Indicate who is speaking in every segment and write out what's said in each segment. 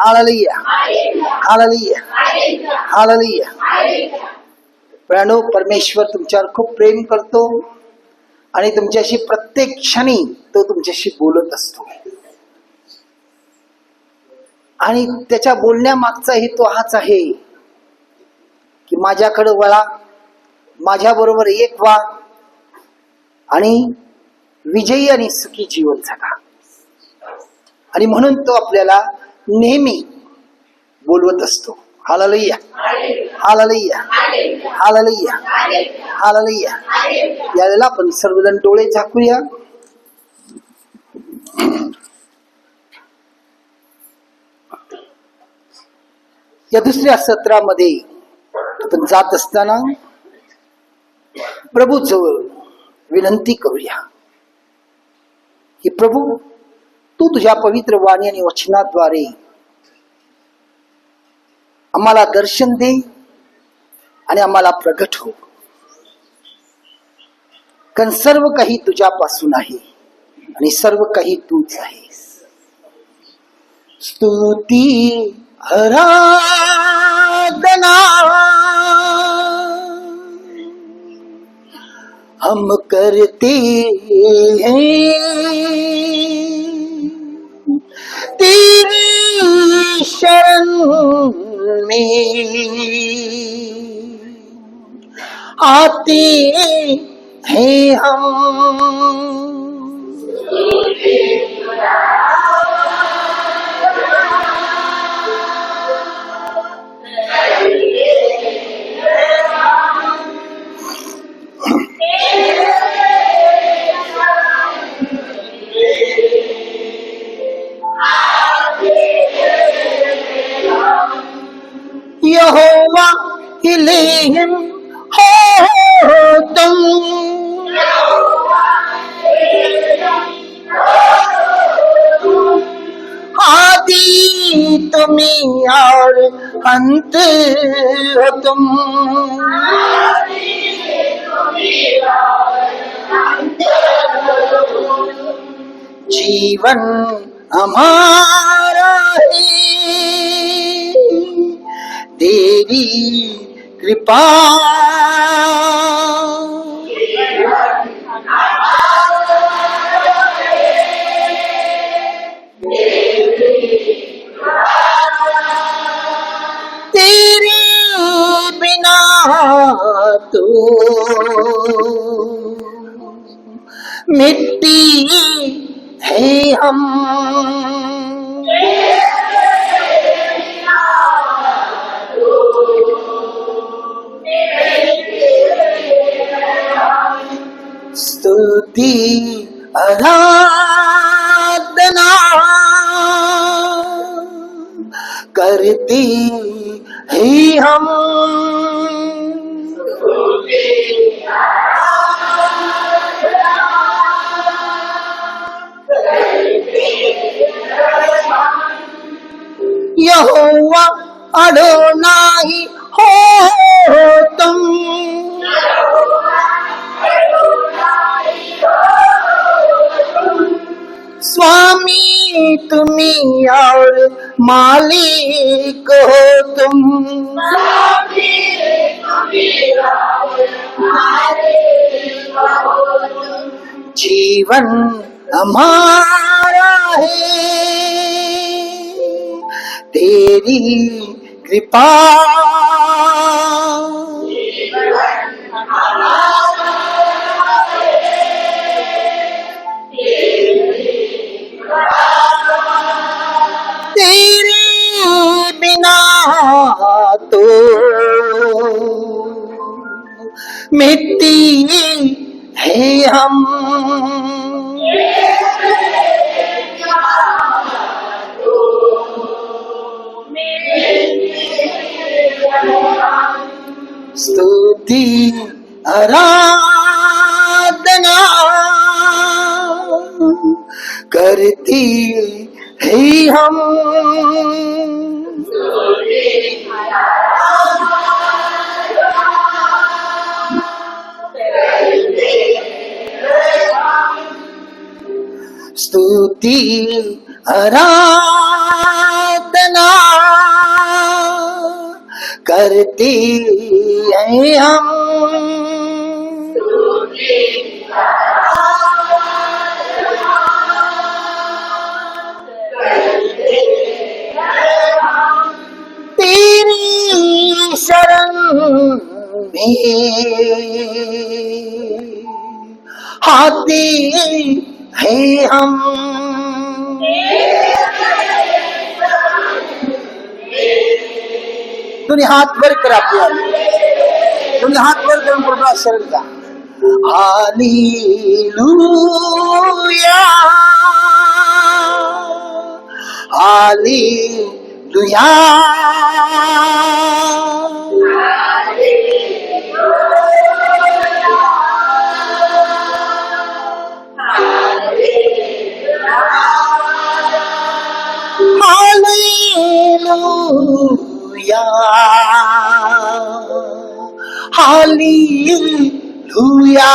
Speaker 1: Hallelujah hallelujah hallelujah. Pranab परमेश्वर तुमच्यावर खूप प्रेम करतो आणि तुमच्याशी प्रत्येक क्षणी तो तुमच्याशी बोलत असतो. आणि त्याच्या बोलण्यामागचा हेतू हाच आहे की माझ्याकडे वळा, माझ्या बरोबर एक व्हा आणि विजयी आणि सुखी जीवन जगा. आणि म्हणून तो आपल्याला नेहमी बोलवत असतो. Hallelujah hallelujah hallelujah hallelujah. यावेळेला आपण सर्वजण डोळे झाकूया. या दुसऱ्या सत्रामध्ये आपण जात असताना प्रभू जवळ विनंती करूया की प्रभू तू तुझ्या पवित्र वाणी आणि वचनाद्वारे आम्हाला दर्शन दे आणि आम्हाला प्रगट हो. कारण सर्व काही तुझ्यापासून आहे आणि सर्व काही तूच आहेस. स्तुती आराधना हम करते हैं तेरी शरण में आते हैं हम. यहोवा इलेहिम हो तुम, आदि तुम्ही और अंत हो तुम. जीवन हमारा है तेरी कृपा. तेरे बिना तो मिट्टी है हम. स्तुति आराधना करते हैं हम. यहोवा अडोनाई हो तुम, स्वामी तुम्ही और मालिक हो तुम. जीवन हमारा है तेरी कृपा. तेरे बिना तो मिट्टी है हम. स्तुति आराधना करती है हम. स्तुति आराधना करते हैं हम। तेरी शरण में आते हैं हम। दोनों हाथ भर कर आपके दोनों हाथ भर कर प्रभु शरण का hallelujah hallelujah hallelujah hallelujah hallelujah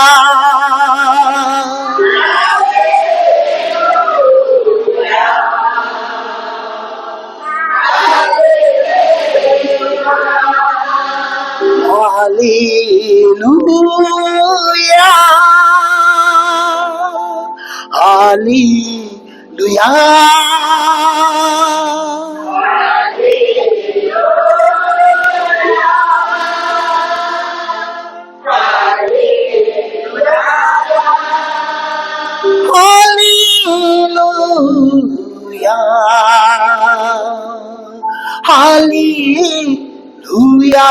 Speaker 1: hallelujah hallelujah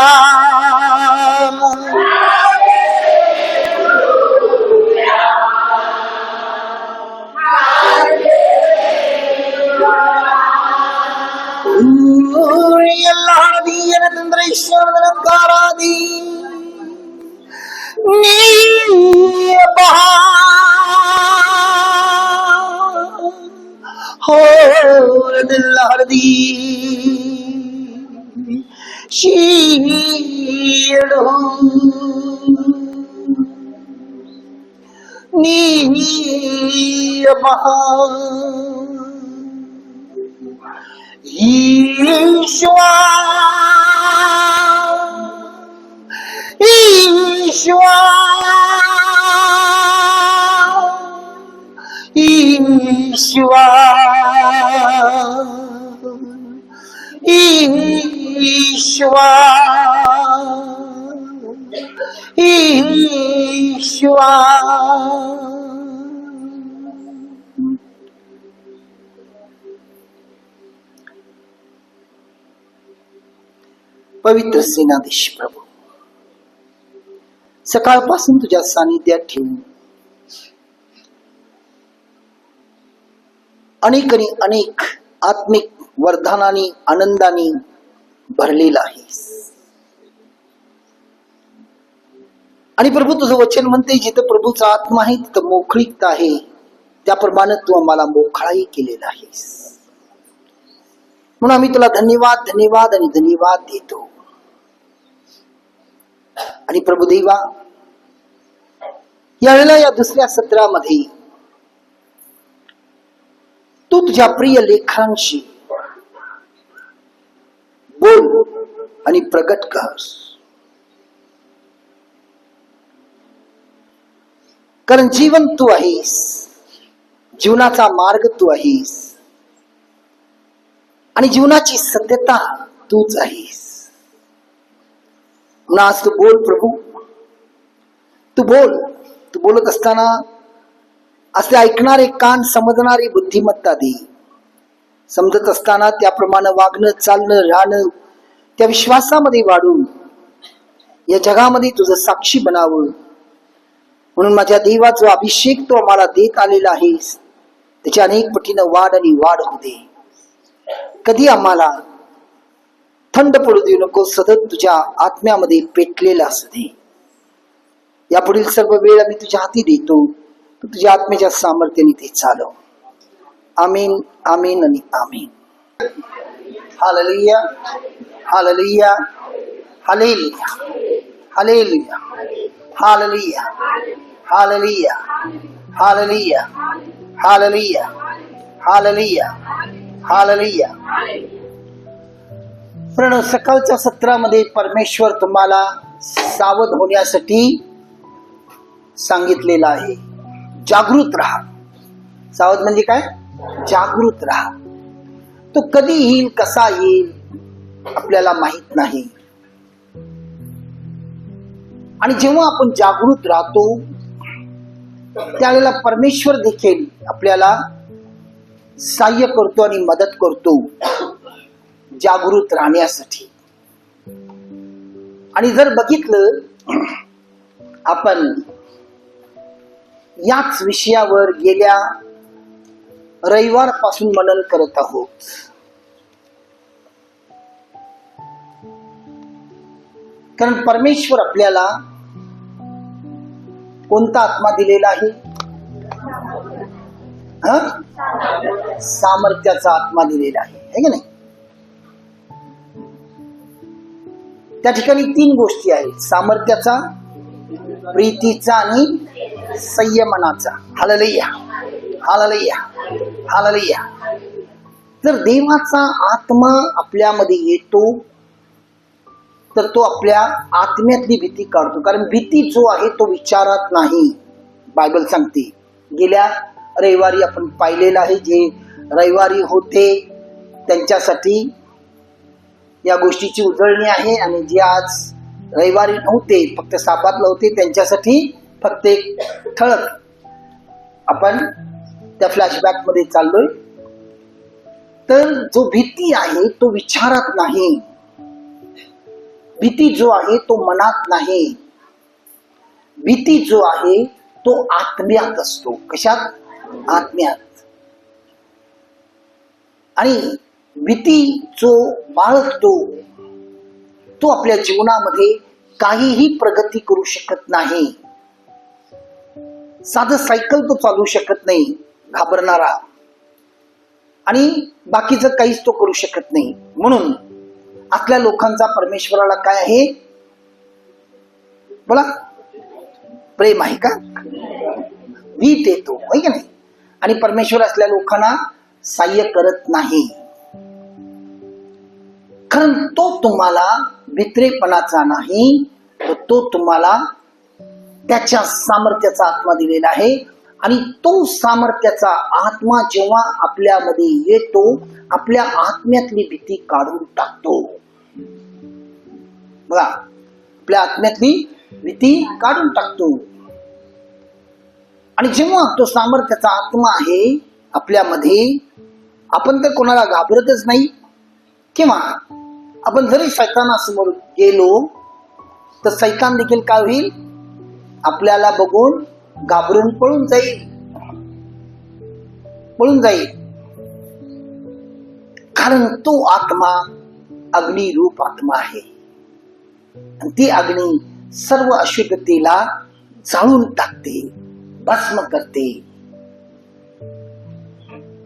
Speaker 1: पवित्र सेनाधीश प्रभू, सकाळपासून तुझ्या सानिध्यात ठेवून अनेक आणि अनेक आत्मिक वरदानाने आनंदाने भरलेला आहेस. आणि प्रभू तुझं वचन म्हणते जिथं प्रभूचा आत्मा आहे तिथं मोकळीकता आहे. त्याप्रमाणे तू आम्हाला मोकळाही केलेला आहेस. म्हणून आम्ही तुला धन्यवाद धन्यवाद आणि धन्यवाद देतो. आणि प्रभुदेवा, यावेळेला या दुसऱ्या सत्रामध्ये तू तुझ्या प्रिय लेखांशी बोल आणि प्रगट कर. कारण जीवन तू आहेस, जीवनाचा मार्ग तू आहेस आणि जीवनाची सत्यता तूच आहेस. म्हणून आज तू बोल प्रभू, तू बोल. तू बोलत असताना असे ऐकणारे कान, समजणारी बुद्धिमत्ता दे. समजत असताना त्याप्रमाणे वागणं, चालणं, राहणं त्या विश्वासामध्ये वाढून या जगामध्ये तुझं साक्षी बनावं. म्हणून माझ्या देवा, जो अभिषेक तू आम्हाला देत आलेला आहेस त्याच्या अनेक पटीनं वाढ आणि वाढ होऊ दे. कधी आम्हाला थंड पडू देऊ नको. सतत तुझ्या आत्म्यामध्ये पेटलेला असू दे. यापुढील सर्व वेळ आम्ही तुझ्या हाती देतो. तू तुझ्या आत्म्याच्या सामर्थ्याने ते चालव. आमीन, आमीन आणि आमीन. Hallelujah, hallelujah, hallelujah, hallelujah, hallelujah, hallelujah, hallelujah, hallelujah, hallelujah, hallelujah. पण सकाळच्या सत्रामध्ये परमेश्वर तुम्हाला सावध होण्यासाठी सांगितलेलं आहे. जागृत राहा. सावध म्हणजे काय? जागृत राहा. तो कधी येईल, कसा येईल आपल्याला माहित नाही. आणि जेव्हा आपण जागृत राहतो त्यावेळेला परमेश्वर देखील आपल्याला सहाय्य करतो आणि मदत करतो जागृत राहण्यासाठी. आणि जर बघितलं आपण याच विषयावर गेल्या रविवार पासून मनन करत आहोत. कारण परमेश्वर आपल्याला कोणता आत्मा दिलेला आहे? सामर्थ्याचा आत्मा दिलेला आहे की नाही? त्या ठिकाणी 3 गोष्टी आहेत: सामर्थ्याचा, प्रीतीचा आणि संयमनाचा. Hallelujah, hallelujah, hallelujah. जर देवाचा आत्मा आपल्यामध्ये येतो तर तो आपल्या आत्म्यातली भीती काढतो. कारण भीती जो आहे तो विचारात नाही, बायबल सांगते. गेल्या रविवारी आपण पाहिलेलं आहे. जे रविवारी होते त्यांच्यासाठी या गोष्टीची उजळणी आहे, आणि जे आज रविवारी नव्हते, फक्त सापातला होते, त्यांच्यासाठी फक्त एक ठळक. आपण त्या फ्लॅशबॅक मध्ये चाललोय. तर जो भीती आहे तो विचारात नाही, भीती जो आहे तो मनात नाही, भीती जो आहे तो आत्म्यात असतो. कशात? आत्म्यात. आणि भीती जो बाळगतो तो आपल्या जीवनामध्ये काहीही प्रगती करू शकत नाही. साधं सायकल तो चालू शकत नाही घाबरणारा, आणि बाकीचं काहीच तो करू शकत नाही. म्हणून आपल्या लोकांचा परमेश्वराला काय आहे? बोला, प्रेम आहे का? भीत येतो, आहे की नाही? आणि परमेश्वर असल्या लोकांना सहाय्य करत नाही. कारण तो तुम्हाला भित्रेपणाचा नाही, तर तो तुम्हाला त्याच्या सामर्थ्याचा आत्मा दिलेला आहे. आणि तो सामर्थ्याचा आत्मा जेव्हा आपल्यामध्ये येतो, आपल्या आत्म्यातली भीती काढून टाकतो. बघा, आपल्या आत्म्यातली भीती काढून टाकतो. आणि जेव्हा तो सामर्थ्याचा आत्मा आहे आपल्यामध्ये, आपण तर कोणाला घाबरतच नाही. किंवा आपण जरी सैतानासमोर गेलो तर सैतान देखील काय होईल? आपल्याला बघून घाबरून पळून जाईल, पळून जाईल. कारण तो आत्मा अग्निरूप आत्मा आहे, आणि ती अग्नी सर्व अशुद्धतेला जाळून टाकते, भस्म करते.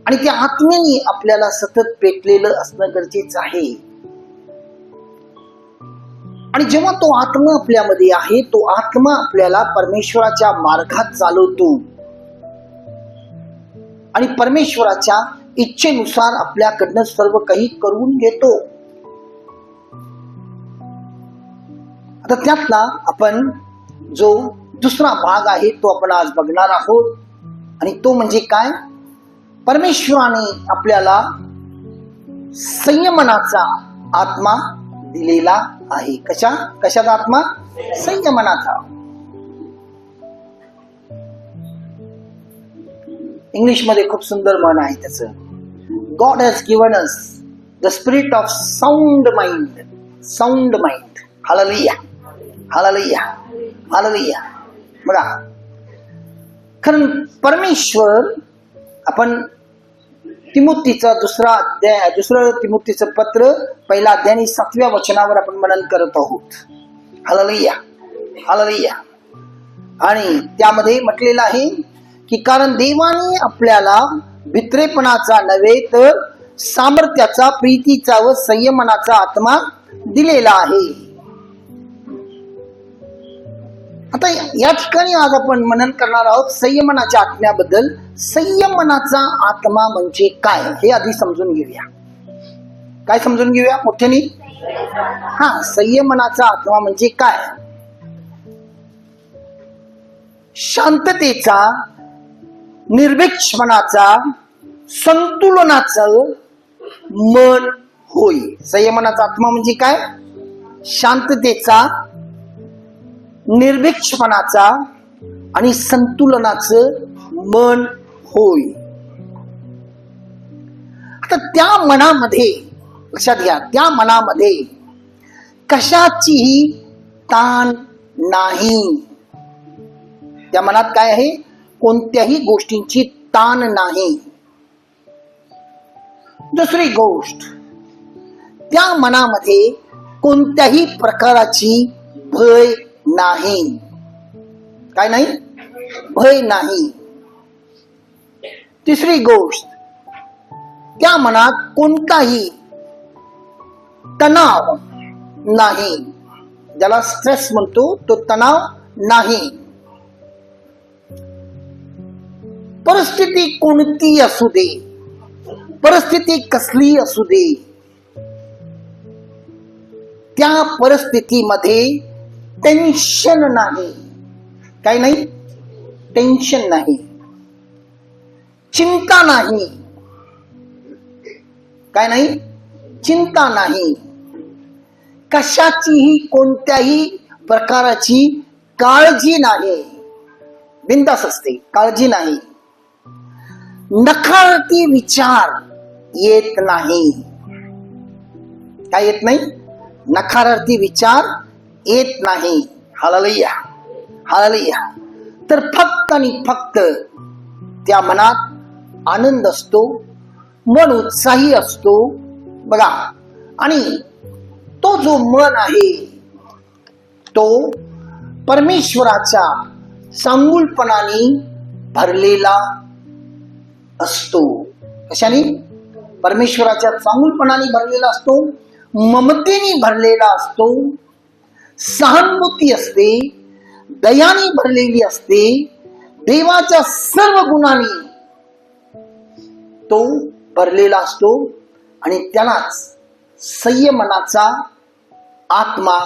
Speaker 1: आणि त्या आत्म्याने आपल्याला सतत पेटलेलं असणं गरजेचं आहे. आणि जेव्हा तो आत्मा आपल्यामध्ये आहे, तो आत्मा आपल्याला परमेश्वराच्या मार्गात चालवतो आणि परमेश्वराच्या इच्छेनुसार आपल्याकडनं सर्व काही करून घेतो. आता त्यातला आपण जो दुसरा भाग आहे तो आपण आज बघणार आहोत. आणि तो म्हणजे काय? परमेश्वराने आपल्याला संयमनाचा आत्मा दिलेला आहे. कशाचा आत्मा? संयमनाचा. इंग्लिश मध्ये खूप सुंदर म्हण आहे त्याचं. God has given us the spirit of sound mind. Sound mind. Hallelujah, hallelujah, hallelujah. बघा, कारण परमेश्वर, आपण तिमोथीचं दुसरं तिमोथीचं पत्र 1 अध्याय आणि 7व्या वचनावर आपण मनन करत आहोत. Hallelujah, hallelujah. आणि त्यामध्ये म्हटलेलं आहे की कारण देवाने आपल्याला भित्रेपणाचा नव्हे तर सामर्थ्याचा, प्रीतीचा व संयमनाचा आत्मा दिलेला आहे. आता या ठिकाणी आज आपण मनन करणार आहोत संयमनाच्या आत्म्याबद्दल. संयमनाचा आत्मा म्हणजे काय हे आधी समजून घेऊया. काय समजून घेऊया मोठ्याने? हा, संयमनाचा आत्मा म्हणजे काय? शांततेचा, निर्विक्षपणाचा, संतुलनाचं मन होय. संयमनाचा आत्मा म्हणजे काय? शांततेचा, निर्विक्षपणाचा आणि संतुलनाचं मन होय. आता त्या मनामध्ये, लक्षात घ्या, त्या मनामध्ये कशाचीही ताण नाही. त्या मनात काय आहे? कोणत्याही गोष्टींची ताण नाही. दुसरी गोष्ट, त्या मनामध्ये कोणत्याही प्रकाराची भय नाही. काय नाही? भय नाही. तिसरी गोष्ट, त्या मनात कोणताही तणाव नाही. ज्याला स्ट्रेस म्हणतो तो तणाव नाही. परिस्थिती कोणती असू दे, परिस्थिती कसली असू दे, त्या परिस्थितीमध्ये टेन्शन नाही. काय नाही? टेन्शन नाही. चिंता नाही. काय नाही? चिंता नाही. कशाचीही कोणत्याही प्रकाराची काळजी नाही. बिंदास असते, काळजी नाही. नकारार्थी विचार येत नाही. काय येत नाही? नकारार्थी विचार येत नाही. Hallelujah, hallelujah. तर फक्त आणि फक्त त्या मनात आनंद असतो, मन उत्साही असतो. बघा, आणि तो जो मन आहे तो परमेश्वराच्या चांगुलपणाने भरलेला असतो. कशाने? परमेश्वराच्या चांगुलपणाने भरलेला असतो, ममतेने भरलेला असतो, सहानुभूती असते, दयाने भरलेली असते, देवाच्या सर्व गुणांनी तो भरलेला असतो. आणि त्यालाच संयमनाचा आत्मा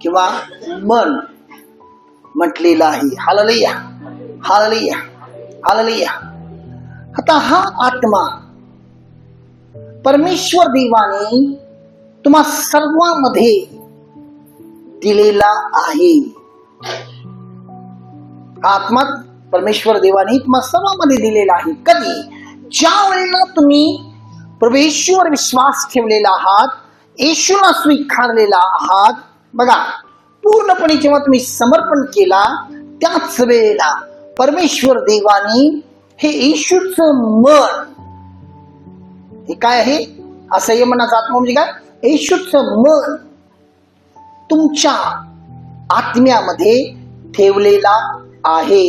Speaker 1: किंवा मन म्हटलेलं आहे. Hallelujah, hallelujah, hallelujah. आता हा आत्मा परमेश्वर देवाने तुम्हा सर्वांमध्ये दिलेला आहे. हा आत्मा परमेश्वर देवाने तुम्हा सर्वांमध्ये दिलेला आहे. कधी? ज्या वेळेला तुम्ही प्रभू येशूवर विश्वास ठेवलेला आहात, येशूला स्वीकारलेला आहात. बघा, पूर्णपणे जेव्हा तुम्ही समर्पण केला त्याच वेळेला परमेश्वर देवाने हे येशूचं मन, हे काय आहे? असंयमनाचा आत्मा म्हणजे काय? येशूचं मन तुमच्या आत्म्यामध्ये ठेवलेला आहे.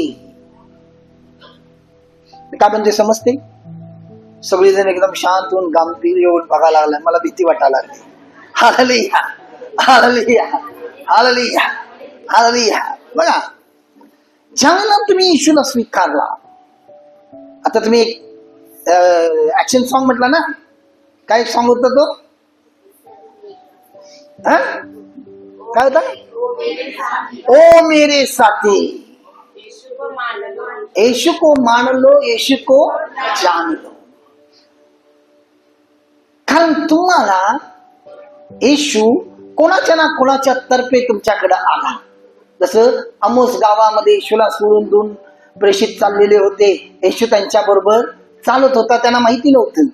Speaker 1: काय म्हणते समजते? सगळेजण एकदम शांत होऊन गांभीर्य येऊन बघायला लागला. मला भीती वाटायला लागली. Hallelujah, hallelujah, hallelujah, hallelujah. बघा, ज्यावेळेला तुम्ही येशूला स्वीकारला, आता तुम्ही एक ऍक्शन सॉन्ग म्हटला ना, काय सॉन्ग होता तो? काय होता? ओ मेरे साथी, यीशु को मान लो, यीशु को जान लो. कारण तुम्हाला येशू कोणाच्या ना कोणाच्या तर्फे तुमच्याकडे आला. जसं आमोस गावामध्ये येशूला सोडून 2 प्रेषित चाललेले होते. येशू त्यांच्या बरोबर चालत होता, त्यांना माहिती नव्हतं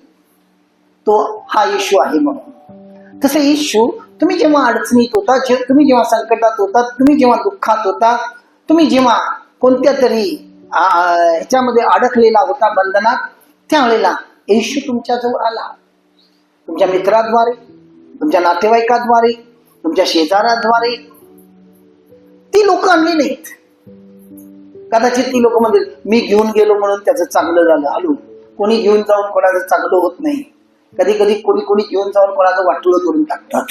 Speaker 1: तो हा येशू आहे म्हणून. तसं येशू तुम्ही जेव्हा अडचणीत होता, तुम्ही जेव्हा संकटात होता, तुम्ही जेव्हा दुःखात होता, तुम्ही जेव्हा कोणत्या तरी ह्याच्यामध्ये अडकलेला होता, बंधनात, त्यावेळेला येशू तुमच्या जवळ आला. तुमच्या मित्राद्वारे, तुमच्या नातेवाईकाद्वारे, तुमच्या शेजाऱ्याद्वारे. ती लोक आणली नाहीत. कदाचित ती लोक म्हणजे मी घेऊन गेलो म्हणून त्याचं चांगलं झालं. आलो, कोणी घेऊन जाऊन कोणाचं चांगलं होत नाही. कधी कधी कोणी घेऊन जाऊन कोणाचं वाटोळं करून टाकतात.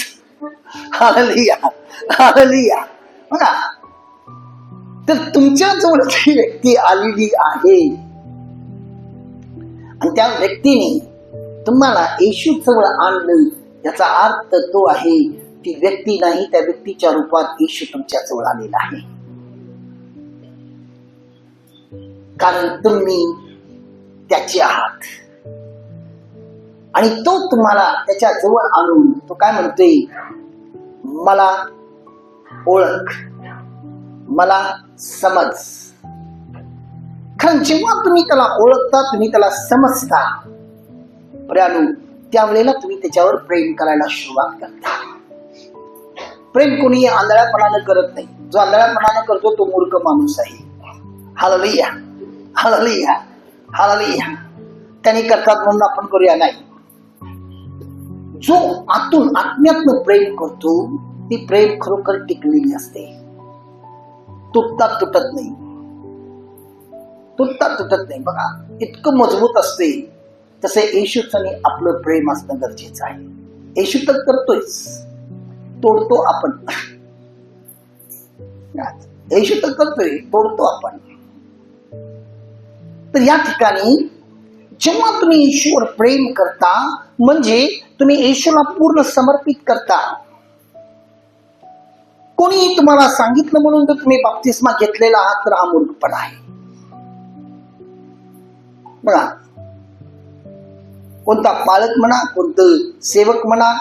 Speaker 1: Hallelujah, hallelujah. बघा, तर तुमच्या जवळ ती व्यक्ती आलेली आहे आणि त्या व्यक्तीने तुम्हाला येशू जवळ आणलं. याचा अर्थ तो आहे, ती व्यक्ती नाही, त्या व्यक्तीच्या रूपात येशू तुमच्या जवळ आलेला आहे. कारण तुम्ही त्याचे आहात आणि तो तुम्हाला त्याच्या जवळ आणून तो काय म्हणतोय, मला ओळख, मला समज. कारण जेव्हा तुम्ही त्याला ओळखता, तुम्ही त्याला समजता, प्रियानो, त्यावेळेला तुम्ही त्याच्यावर प्रेम करायला सुरुवात करता. प्रेम कोणी आंधळ्यापणानं करत नाही. जो आंधळ्यापणानं करतो तो मूर्ख माणूस आहे. Hallelujah, hallelujah, hallelujah. त्यांनी करतात म्हणून आपण करूया नाही. जो आतून आत्म्यातनं प्रेम करतो, ती प्रेम खरोखर टिकलेली असते, तुटतात तुटत नाही, तुटतात तुटत नाही. बघा, इतकं मजबूत असते. तसे येशूचं आणि आपलं प्रेम असणं गरजेचं आहे. येशू तर करतोयच, तोडतो आपण. येशू तर करतोय, तोडतो आपण. तर या ठिकाणी जेव्हा तुम्ही येशूवर प्रेम करता, म्हणजे तुम्ही येशूला पूर्ण समर्पित करता. कोणी तुम्हाला सांगितलं म्हणून जर तुम्ही बाप्तिस्मा घेतलेला आहात तर हा मूर्खपणा आहे. बघा, कोणता पालक म्हणा, कोणतं सेवक म्हणा,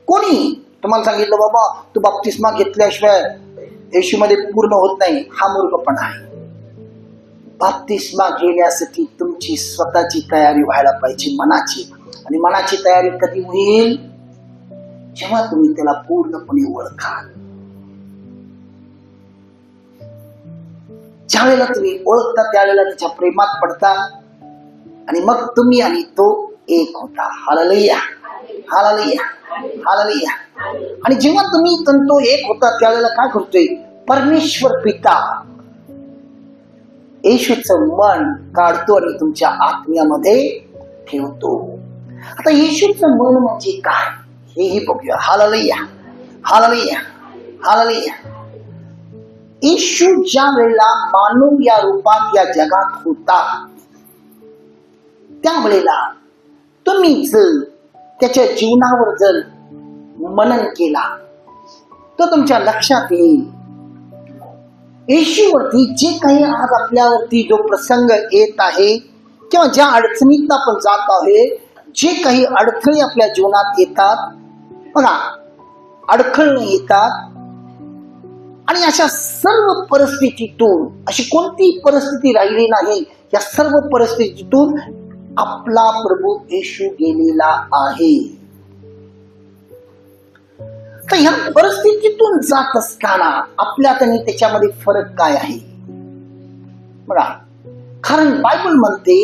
Speaker 1: कोणी तुम्हाला सांगितलं बाबा तू बाप्तिस्मा घेतल्याशिवाय येशू मध्ये पूर्ण होत नाही, हा मूर्खपणा आहे. बाप्तिस्मा घेण्यासाठी तुमची स्वतःची तयारी व्हायला पाहिजे, मनाची. आणि मनाची तयारी कधी होईल, जेव्हा तुम्ही त्याला पूर्णपणे ओळखाल. ज्या वेळेला तुम्ही ओळखता त्यावेळेला त्याच्या प्रेमात पडता आणि मग तुम्ही आणि तो एक होता. Hallelujah, hallelujah, hallelujah. आणि जेव्हा तुम्ही तो एक होता त्यावेळेला काय करतोय, परमेश्वर पिता येशूचं मन काढतो आणि तुमच्या आत्म्यामध्ये ठेवतो. आता येशूचं मन म्हणजे काय हेही बघूया. Hallelujah, hallelujah, hallelujah. येशू ज्या वेळेला मानव या रूपात या जगात होता, त्यावेळेला तुम्ही जर त्याच्या जीवनावर जर मनन केला तर तुमच्या लक्षात येईल, येशूवरती जे काही आज आपल्यावरती जो प्रसंग येत आहे किंवा ज्या अडचणीत आपण जात आहे, जे काही अडथळे आपल्या जीवनात येतात, बघा, अडखळणं येतात, आणि अशा सर्व परिस्थितीतून अशी कोणती परिस्थिती राहिली नाही, या सर्व परिस्थितीतून आपला प्रभू येशू गेलेला आहे. तर ह्या परिस्थितीतून जात असताना आपल्यात आणि त्याच्यामध्ये फरक काय आहे बघा. कारण बायबल म्हणते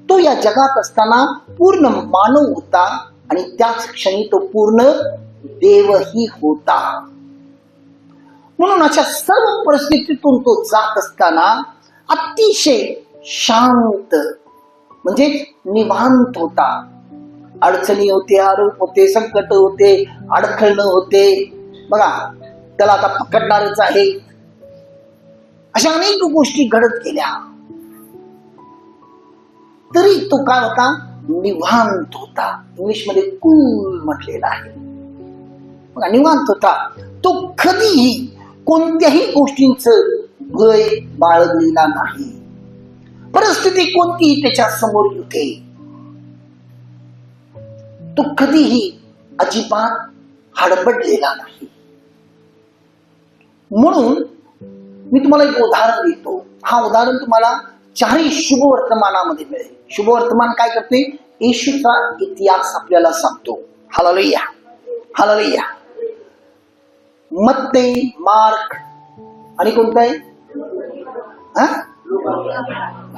Speaker 1: तो या जगात असताना पूर्ण मानव होता आणि त्याच क्षणी तो पूर्ण देवही होता. म्हणून अशा सर्व परिस्थितीतून तो जात असताना अतिशय शांत म्हणजे निवांत होता. अडचणी होते, आरोप होते, संकट होते, अडखळणं होते, बघा त्याला आता पकडणारच आहे, अशा अनेक गोष्टी घडत गेल्या, तरी तो काय होता, निवांत होता. इंग्लिश मध्ये कूल म्हटलेला आहे. बघा, निवांत होता. तो कधीही कोणत्याही गोष्टींचं भय बाळगलेला नाही. परिस्थिती कोणतीही त्याच्या समोर येते, तो कधीही अजिबात हडबडलेला नाही. म्हणून मी तुम्हाला एक उदाहरण देतो. हा उदाहरण तुम्हाला चारही शुभ वर्तमानामध्ये मिळेल. शुभ वर्तमान काय करते, येशूचा इतिहास आपल्याला सांगतो. Hallelujah, hallelujah. मत्ते, मार्क आणि कोणतं आहे,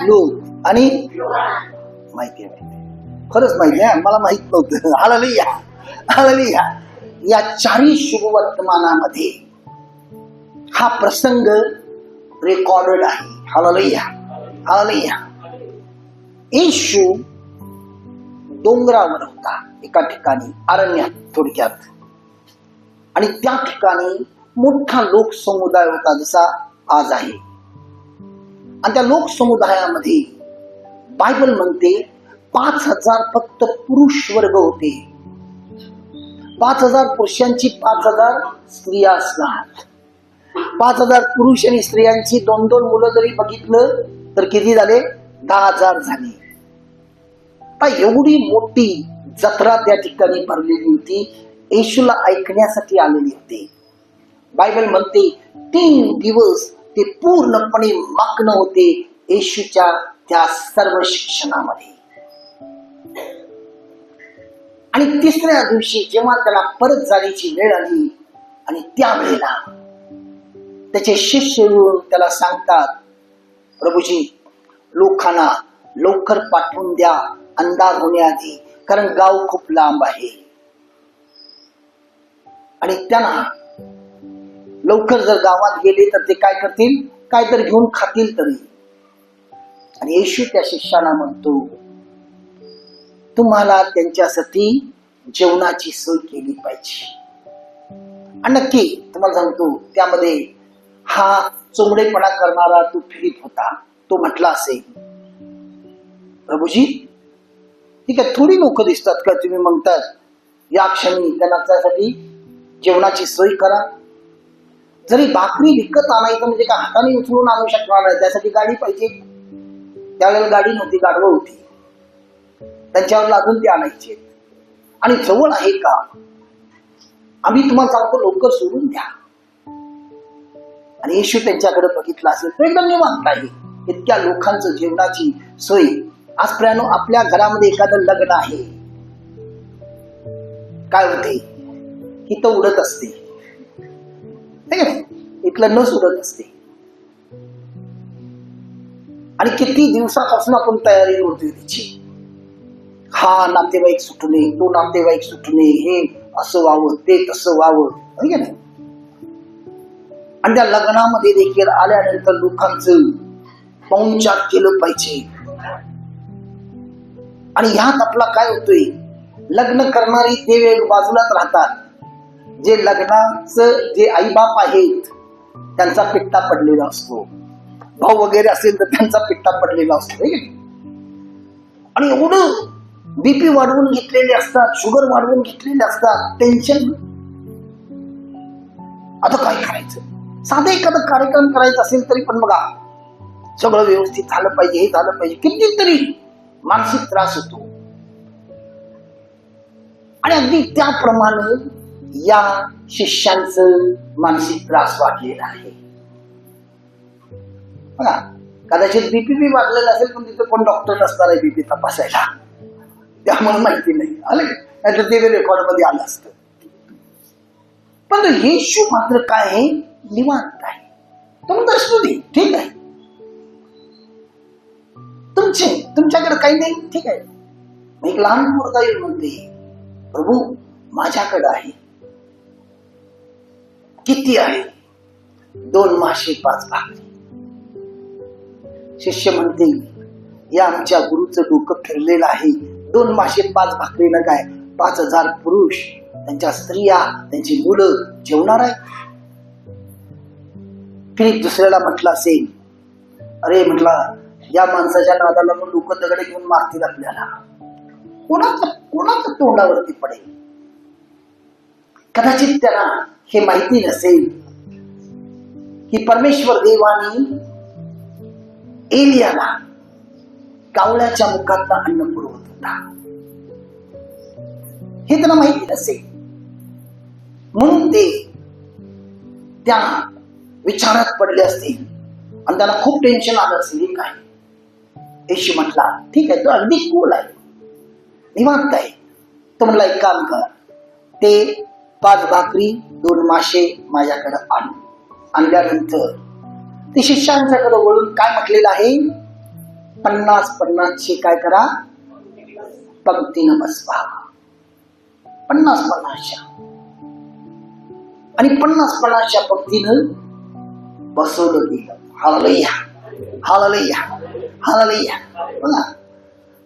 Speaker 1: लूक आणि माहिती आहे, खरंच माहिती आहे, मला माहित नव्हतं. Hallelujah, hallelujah. या चारही शुभ वर्तमानामध्ये हा प्रसंग रेकॉर्डेड आहे. Hallelujah, hallelujah. येशू डोंगरावर होता एका ठिकाणी, अरण्यात थोडक्यात, आणि त्या ठिकाणी मोठा लोकसमुदाय होता जसा आज आहे. आणि त्या लोकसमुदायामध्ये बायबल म्हणते 5,000 फक्त पुरुष वर्ग होते. 5,000 पुरुषांची 5,000 स्त्रिया असणार. 5,000 पुरुष आणि स्त्रियांची 2-2 मुलं जरी बघितलं तर किती झाले? 10,000 झाले. एवढी मोठी जत्रा त्या ठिकाणी भरलेली होती. येशूला ऐकण्यासाठी आलेली होती. बायबल म्हणते 3 दिवस ते पूर्णपणे मग्न होते येशूच्या त्या सर्व शिक्षणामध्ये. आणि तिसऱ्या दिवशी जेव्हा त्याला परत जाण्याची वेळ आली आणि त्यावेळेला त्याचे शिष्य येऊन त्याला सांगतात, प्रभूजी लोकांना लवकर पाठवून द्या अंधार होण्याआधी, कारण गाव खूप लांब आहे. आणि त्यांना लवकर जर गावात गेले तर ते काय करतील? काय तर घेऊन खातील तरी. आणि येशू त्या शिष्याला म्हणतो, तुम्हाला त्यांच्यासाठी जेवणाची सोय केली पाहिजे. आणि नक्की तुम्हाला सांगतो त्यामध्ये हा चोंगडेपणा करणारा तो फिलिप होता. तो म्हटला असेल, प्रभूजी ठीक आहे, थोडी लोक दिसतात का तुम्ही म्हणतात या क्षणी त्यांच्यासाठी जेवणाची सोय करा. जरी भाकरी विकत आणायचं म्हणजे का हाताने उचलून आणू शकणार नाही, त्यासाठी गाडी पाहिजे. त्यावेळेला गाडी नव्हती, गाढवं होती, त्यांच्यावर लागून ते आणायचे. आणि जवळ आहे का? आम्ही तुम्हाला सांगतो लवकर सोडून द्या. आणि येशू त्यांच्याकडे बघितला असेल तो एकदम निवांत आहे. इतक्या लोकांचं जेवणाची सोय. आज प्रियानो, आपल्या घरामध्ये एखादं लग्न आहे, काय होते की तो उडत असते, इथलं न सुरत असते. आणि किती दिवसापासून आपण तयारी करतोय त्याची. हा नातेवाईक सुटणे, तो नातेवाईक सुटणे, हे असं व्हावं, ते तसं व्हावं, आहे ना. आणि त्या लग्नामध्ये देखील आल्यानंतर लोकांचं पाहुणचार केलं पाहिजे. आणि ह्यात आपला काय होतोय, लग्न करणारी ते वेळ बाजूलाच राहतात. जे लग्नाचं जे आईबाप आहेत त्यांचा पिट्टा पडलेला असतो, भाऊ वगैरे असेल तर त्यांचा पिट्टा पडलेला असतो. आणि एवढं बीपी वाढवून घेतलेले असतात, शुगर वाढवून घेतलेले असतात, टेन्शन. आता काय करायचं? साधं एखादा कार्यक्रम करायचा असेल तरी पण बघा सगळं व्यवस्थित झालं पाहिजे, हे झालं पाहिजे, कितीतरी मानसिक त्रास होतो. आणि अगदी त्याप्रमाणे या शिष्यांचं मानसिक त्रास वाढलेला आहे. बघा, कदाचित बीपी वाढलेला असेल पण तिथे कोण डॉक्टर नसणार आहे बीपी तपासायला, त्यामुळे माहिती नाही आलं, नाहीतर ते रेकॉर्ड मध्ये आलं असतं. पण येशू मात्र काय आहे, निवांत आहे. तुमचं असू दे, ठीक आहे, तुमच्याकडे काही नाही, ठीक आहे. एक लहान मुलगा येऊन म्हणते, प्रभू माझ्याकडे आहे. किती आहे? 2 मासे 5 भाकरी. शिष्य म्हणते, या आमच्या गुरुचं डोकं फिरलेलं आहे. 2 मासे 5 भाकरीनं काय 5,000 पुरुष, त्यांच्या स्त्रिया, त्यांची मुलं जेवणार आहे. फिलिप दुसऱ्याला म्हटलं असेल, अरे म्हटला या माणसाच्या नादाला मग लोक दगडे घेऊन मारतील आपल्याला, कोणाचं तोंडावरती पडेल. कदाचित त्याला हे माहिती नसेल की परमेश्वर देवानी एलियाला कावळ्याच्या मुखात अन्न पुरवत होता, हे त्याला माहिती नसेल. म्हणून ते त्या विचारात पडले असतील आणि त्याला खूप टेन्शन आलं असेल. काय येशू म्हटला, ठीक आहे, तो अगदी कूल आहे, निवांत आहे. तो म्हणला, एक काम कर, ते 5 भाकरी 2 मासे माझ्याकडे आण. आणल्यानंतर ते शिष्यांच्याकडे वळून काय म्हटलेलं आहे, 50-50 काय करा, पंक्तीनं बसवा. 50-50 आणि 50-50 पंक्तीनं बसवलं गेलं. Hallelujah, hallelujah, hallelujah. बघा,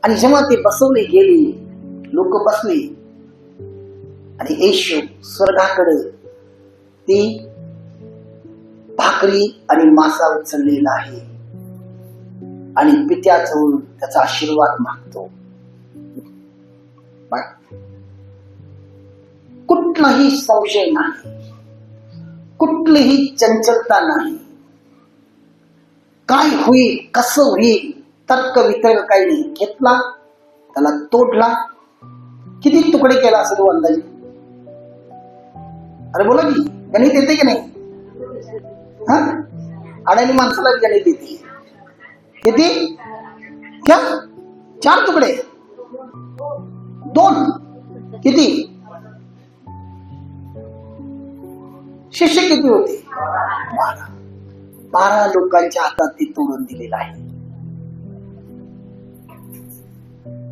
Speaker 1: आणि जेव्हा ते बसवले गेले, लोक बसले आणि येशू स्वर्गाकडे ती भाकरी आणि मासा उचललेला आहे आणि पित्याजवळ त्याचा आशीर्वाद मागतो. कुठलाही संशय नाही, कुठलीही चंचलता नाही. काय होईल, कसं होईल, तर्क वितर्क काही नाही. घेतला, त्याला तोडला. किती तुकडे केला असं तो अंदाजे? अरे बोला की, गणित येते की नाही? हा, अडाणी माणसाला गणित येते. किती? क्या 4 तुकडे, 2 किती? शिष्य किती होते? 12 लोकांच्या हातात ते तोडून दिलेलं आहे.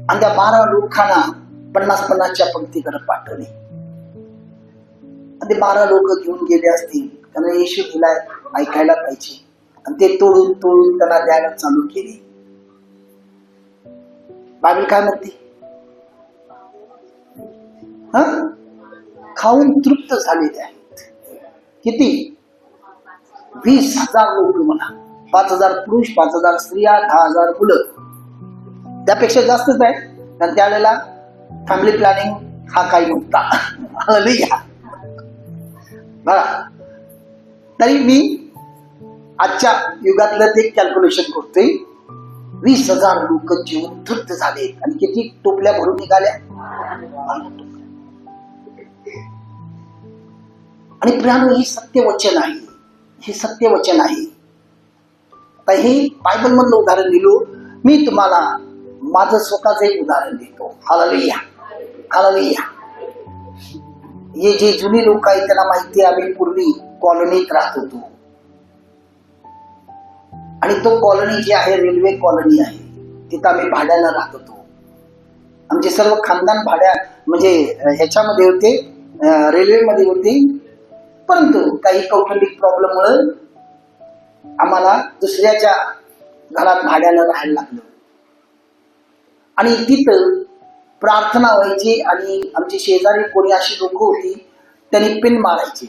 Speaker 1: आणि त्या 12 लोकांना 50-50च्या पंक्तीकडे पाठवले. आणि ते 12 लोक घेऊन गेले असतील, त्यांना येशू दिलाय ऐकायला पाहिजे. आणि ते तोडून तोडून त्याला द्यायला चालू केले. बायबल काय म्हणते? खाऊन तृप्त झालेले आहेत. किती? 20,000 लोक म्हणा. 5,000 पुरुष, 5,000 स्त्रिया, 10,000 मुलं. त्यापेक्षा जास्तच आहे, कारण त्यावेळेला फॅमिली प्लॅनिंग हा काही नव्हता. बघा, तरी मी आजच्या युगातलं ते कॅल्क्युलेशन करतोय. 20,000 लोक जेवून तृप्त झाले. आणि किती टोपल्या भरून निघाल्या? आणि प्रियानो, ही सत्य वचन आहे, हे सत्य वचन आहे. तर हे बायबल मधलं उदाहरण दिलो. मी तुम्हाला माझं स्वतःचं एक उदाहरण देतो. Hallelujah, hallelujah. हे जे जुनी लोक आहेत त्यांना माहिती आहे, आम्ही पूर्वी कॉलनीत राहत होतो. आणि तो कॉलनी जे आहे रेल्वे कॉलनी आहे, तिथं आम्ही भाड्यानं राहत होतो. आमचे सर्व खानदान भाड्या म्हणजे ह्याच्यामध्ये होते, रेल्वेमध्ये होते. परंतु काही कौटुंबिक प्रॉब्लेममुळे आम्हाला दुसऱ्याच्या घरात भाड्यानं राहायला लागलं. आणि तिथं प्रार्थना व्हायची. आणि आमची शेजारी कोणी अशी लोक होती, त्यांनी पिन मारायचे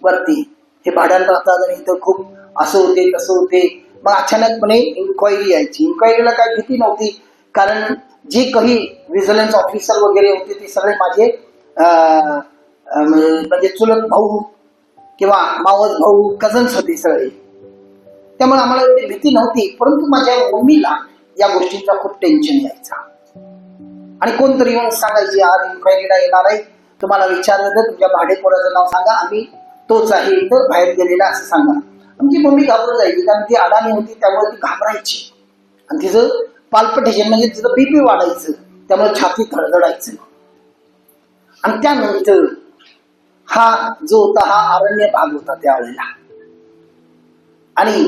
Speaker 1: वरती, हे भाड्यानं राहतात आणि इथं खूप असं होते तसं होते. मग अचानकपणे इन्क्वायरी यायची. इन्क्वायरीला काही भीती नव्हती, कारण जे काही व्हिजिलन्स ऑफिसर वगैरे होते ते सगळे माझे म्हणजे चुलत भाऊ किंवा मावस भाऊ, कझन्स होते सगळे. त्यामुळे आम्हाला एवढी भीती नव्हती. परंतु माझ्या मम्मीला या गोष्टीचा खूप टेन्शन यायचा. आणि कोणतरी येऊन सांगायचे, आज इन्क्वायरीला येणार आहे, तुम्हाला विचारलं तर तुमच्या भाडेकरूचं नाव सांगा, आम्ही तोच आहे इथं बाहेर गेलेला असं सांगा. आमची मम्मी घाबरून जायची, कारण ती अडाणी होती, त्यामुळे ती घाबरायची. आणि तिचं पाल्पिटेशन म्हणजे तिचं बीपी वाढायचं, त्यामुळे छाती धडधडायचं. आणि त्यानंतर हा जो होता हा अरण्य भाग होता त्यावेळेला. आणि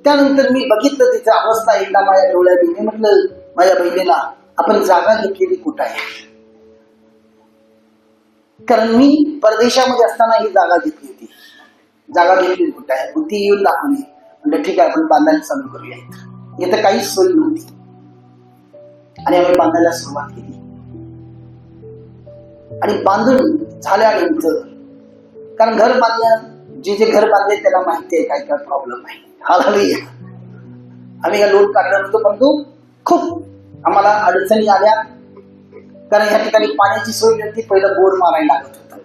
Speaker 1: त्यानंतर मी बघितलं तिची अवस्था एकदा माझ्या डोळ्यात. मी म्हटलं माझ्या बहिणीला, आपण जागा घेतलेली कुठं आहे? कारण मी परदेशामध्ये असताना ही जागा घेतली होती. जागा घेतली कुठं आहे? मग ती येऊन दाखवली. म्हणजे ठीक आहे, आपण बांधायला चालू करूया. इथं काहीच सोय नव्हती आणि आम्ही बांधायला सुरुवात केली. आणि बांधून झाल्यानंतर, कारण घर बांधलं, जे घर बांधले त्याला माहिती आहे काय काय प्रॉब्लेम आहे. हालेलुया. आम्ही या लोन काढल्यानंतर परंतु खूप आम्हाला अडचणी आल्या, कारण ह्या ठिकाणी पाण्याची सोय नव्हती. पहिलं बोर मारायला लागत होतं,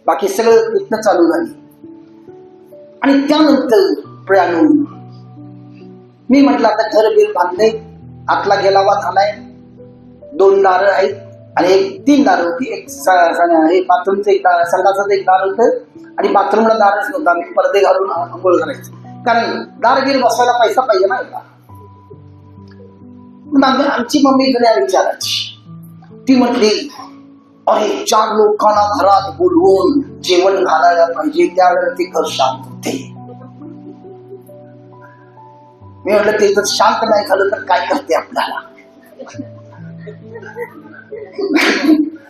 Speaker 1: बाकी सगळं इथनं चालू झाली. आणि त्यानंतर प्रियानो, मी म्हटलं आता घर बीर बांधले, आतला गेलावा झालाय, 2 दारं आहेत आणि 3 दारं होती. एक बाथरूमचं एक दार, संडासाचं एक दार होतं आणि बाथरूमला दारच नव्हतं. आम्ही पडदे घालून आंघोळ करायचो, कारण दारगीर बसवायला पैसा पाहिजे ना. आमची मम्मी जुन्या विचाराची. ती म्हटली, अरे 4 लोकांना घरात बोलवून जेवण घालायला पाहिजे, त्यावेळेला ते घर शांत होते. मी म्हटलं ते जर शांत नाही झालं तर काय करते आपल्याला?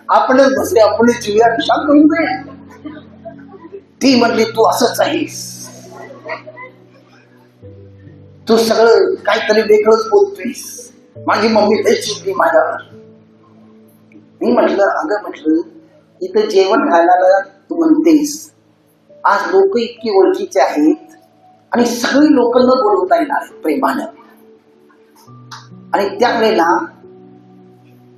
Speaker 1: आपणच बसले, आपण जीवया शांत होऊन जाईल. ती म्हटली, तू असंच आहेस, तू सगळं काहीतरी वेगळंच बोलतोयस. माझी मम्मी लय चिडली माझ्यावर. मी म्हटलं, अगं म्हटलं, इथं जेवण घालायला तू म्हणतेस, आज लोक इतकी ओळखीचे आहेत आणि सगळी लोक न बोलवता येणार आहेत प्रेमानं. आणि त्यावेळेला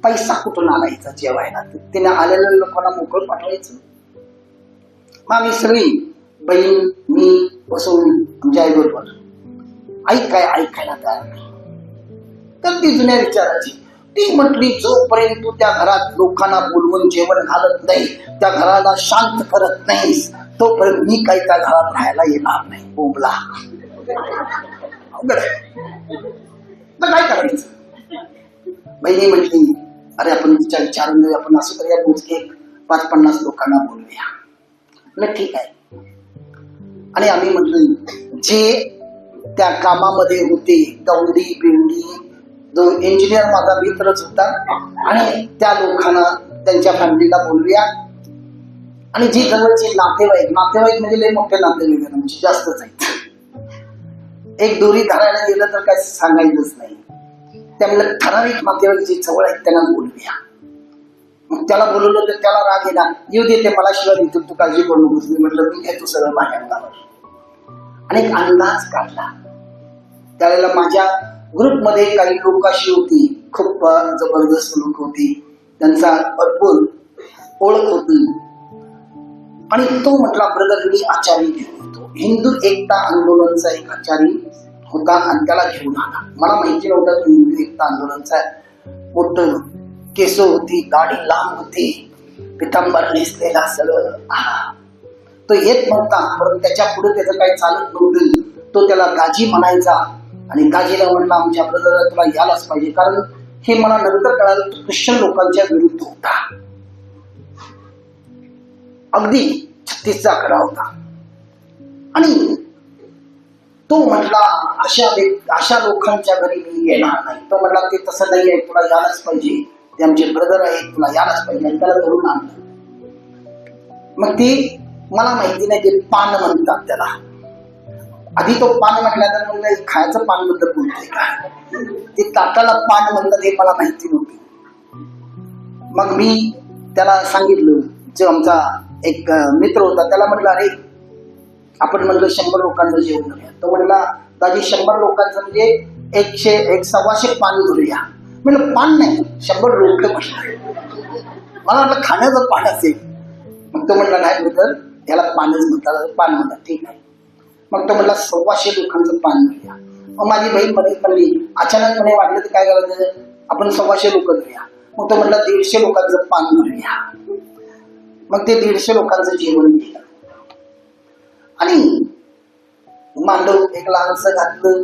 Speaker 1: पैसा कुठून आणायचा जेवायला? तिने आलेल्या लोकांना मोकळं पाठवायचं. मग आम्ही सगळी बहीण मी बसून आमच्या आई बरोबर आई काय ऐकायला तयार नाही. तर ती जुन्या विचाराची. ती म्हटली जोपर्यंत तू त्या घरात लोकांना बोलवून जेवण घालत नाही, त्या घराला शांत करत नाहीस, तोपर्यंत मी काही त्या घरात राहायला येणार नाही. बोंबला काय करायचं? बहिणी म्हटली अरे आपण तिच्या विचारून देऊ, आपण असं करूया, मोजके 5-50 लोकांना बोलूया. म्हटलं ठीक आहे. आणि आम्ही म्हटलं जे त्या कामामध्ये होते, दौंडी बिंडी, जो इंजिनियर माझा मित्रच होता, आणि त्या लोकांना त्यांच्या फॅमिलीला बोलूया. आणि जी जवळची नातेवाईक म्हणजे लय मोठे नातेवाईक आमचे, जास्तच आहेत. एक दोरी धरायला गेलं तर काय सांगायचंच नाही. त्यामुळे ठराविक नातेवाईक जी जवळ आहेत त्यांना बोलूया. मग त्याला बोलवलं तर त्याला राग येणार, येऊ देते मला शिवाय देतो, तू काळजी करू नकोस. मी म्हटलं मी घेतो सगळं माझ्या. आणि एक अंदाज काढला. त्यावेळेला माझ्या ग्रुपमध्ये काही लोक अशी होती, खूप जबरदस्त लोक होती, त्यांचा भरपूर ओळख होती. आणि तो म्हटला ब्रदर मी आचारी घेऊन येतो. हिंदू एकता आंदोलनचा एक आचारी होता आणि त्याला घेऊन आला. मला माहिती नव्हतं की हिंदू एकता आंदोलनचा मोठं केस होती, दाढी लांब होती, पितांबर नेसलेला सगळं आला. तो येत नव्हता, परंतु त्याच्या पुढे त्याचं काही चालत नव्हतं. तो त्याला गाजी म्हणायचा आणि गाजीला म्हटलं आमच्या ब्रदरला तुला यायलाच पाहिजे, कारण हे मला नंतर कळालं तो ख्रिश्चन लोकांच्या विरुद्ध होता. अगदी 36चा कडा होता. आणि तो म्हटला अशा लोकांच्या घरी मी येणार नाही. तो म्हटला ते तसं नाही आहे, तुला यायलाच पाहिजे, ते आमचे ब्रदर आहेत, तुला यायलाच पाहिजे. आणि त्याला धरून आणलं. मग ते मला माहिती नाही, ते पान म्हणतात त्याला. आधी तो पान म्हटल्यानंतर म्हणलं खायचं पान बद्दल बोलतोय काय, ते ताटाला पान म्हणतात हे मला माहिती नव्हती. मग मी त्याला सांगितलं, जो आमचा एक मित्र होता त्याला म्हटलं अरे आपण म्हणलं 100 लोकांचं जेवण करूया. तो म्हणला दादी 100 लोकांचं म्हणजे 100-125 पान धरूया. म्हणलं पान नाही, 100 लोक बसणार. मला म्हटलं खाण्याचं पान असेल. मग तो म्हणला नाही ब्रदर याला पानच म्हणतात, पान म्हणतात. ठीक आहे. मग तो म्हणला 125 लोकांचं पान धरूया. मग माझी बहीण म्हणली अचानकपणे वाटलं तर काय करायचं, आपण 125 लोक धरूया. मग तो म्हणला 150 लोकांचं पान धरूया. मग ते 150 लोकांचं जेवण केलं आणि मांडव एक लहानसं घातलं.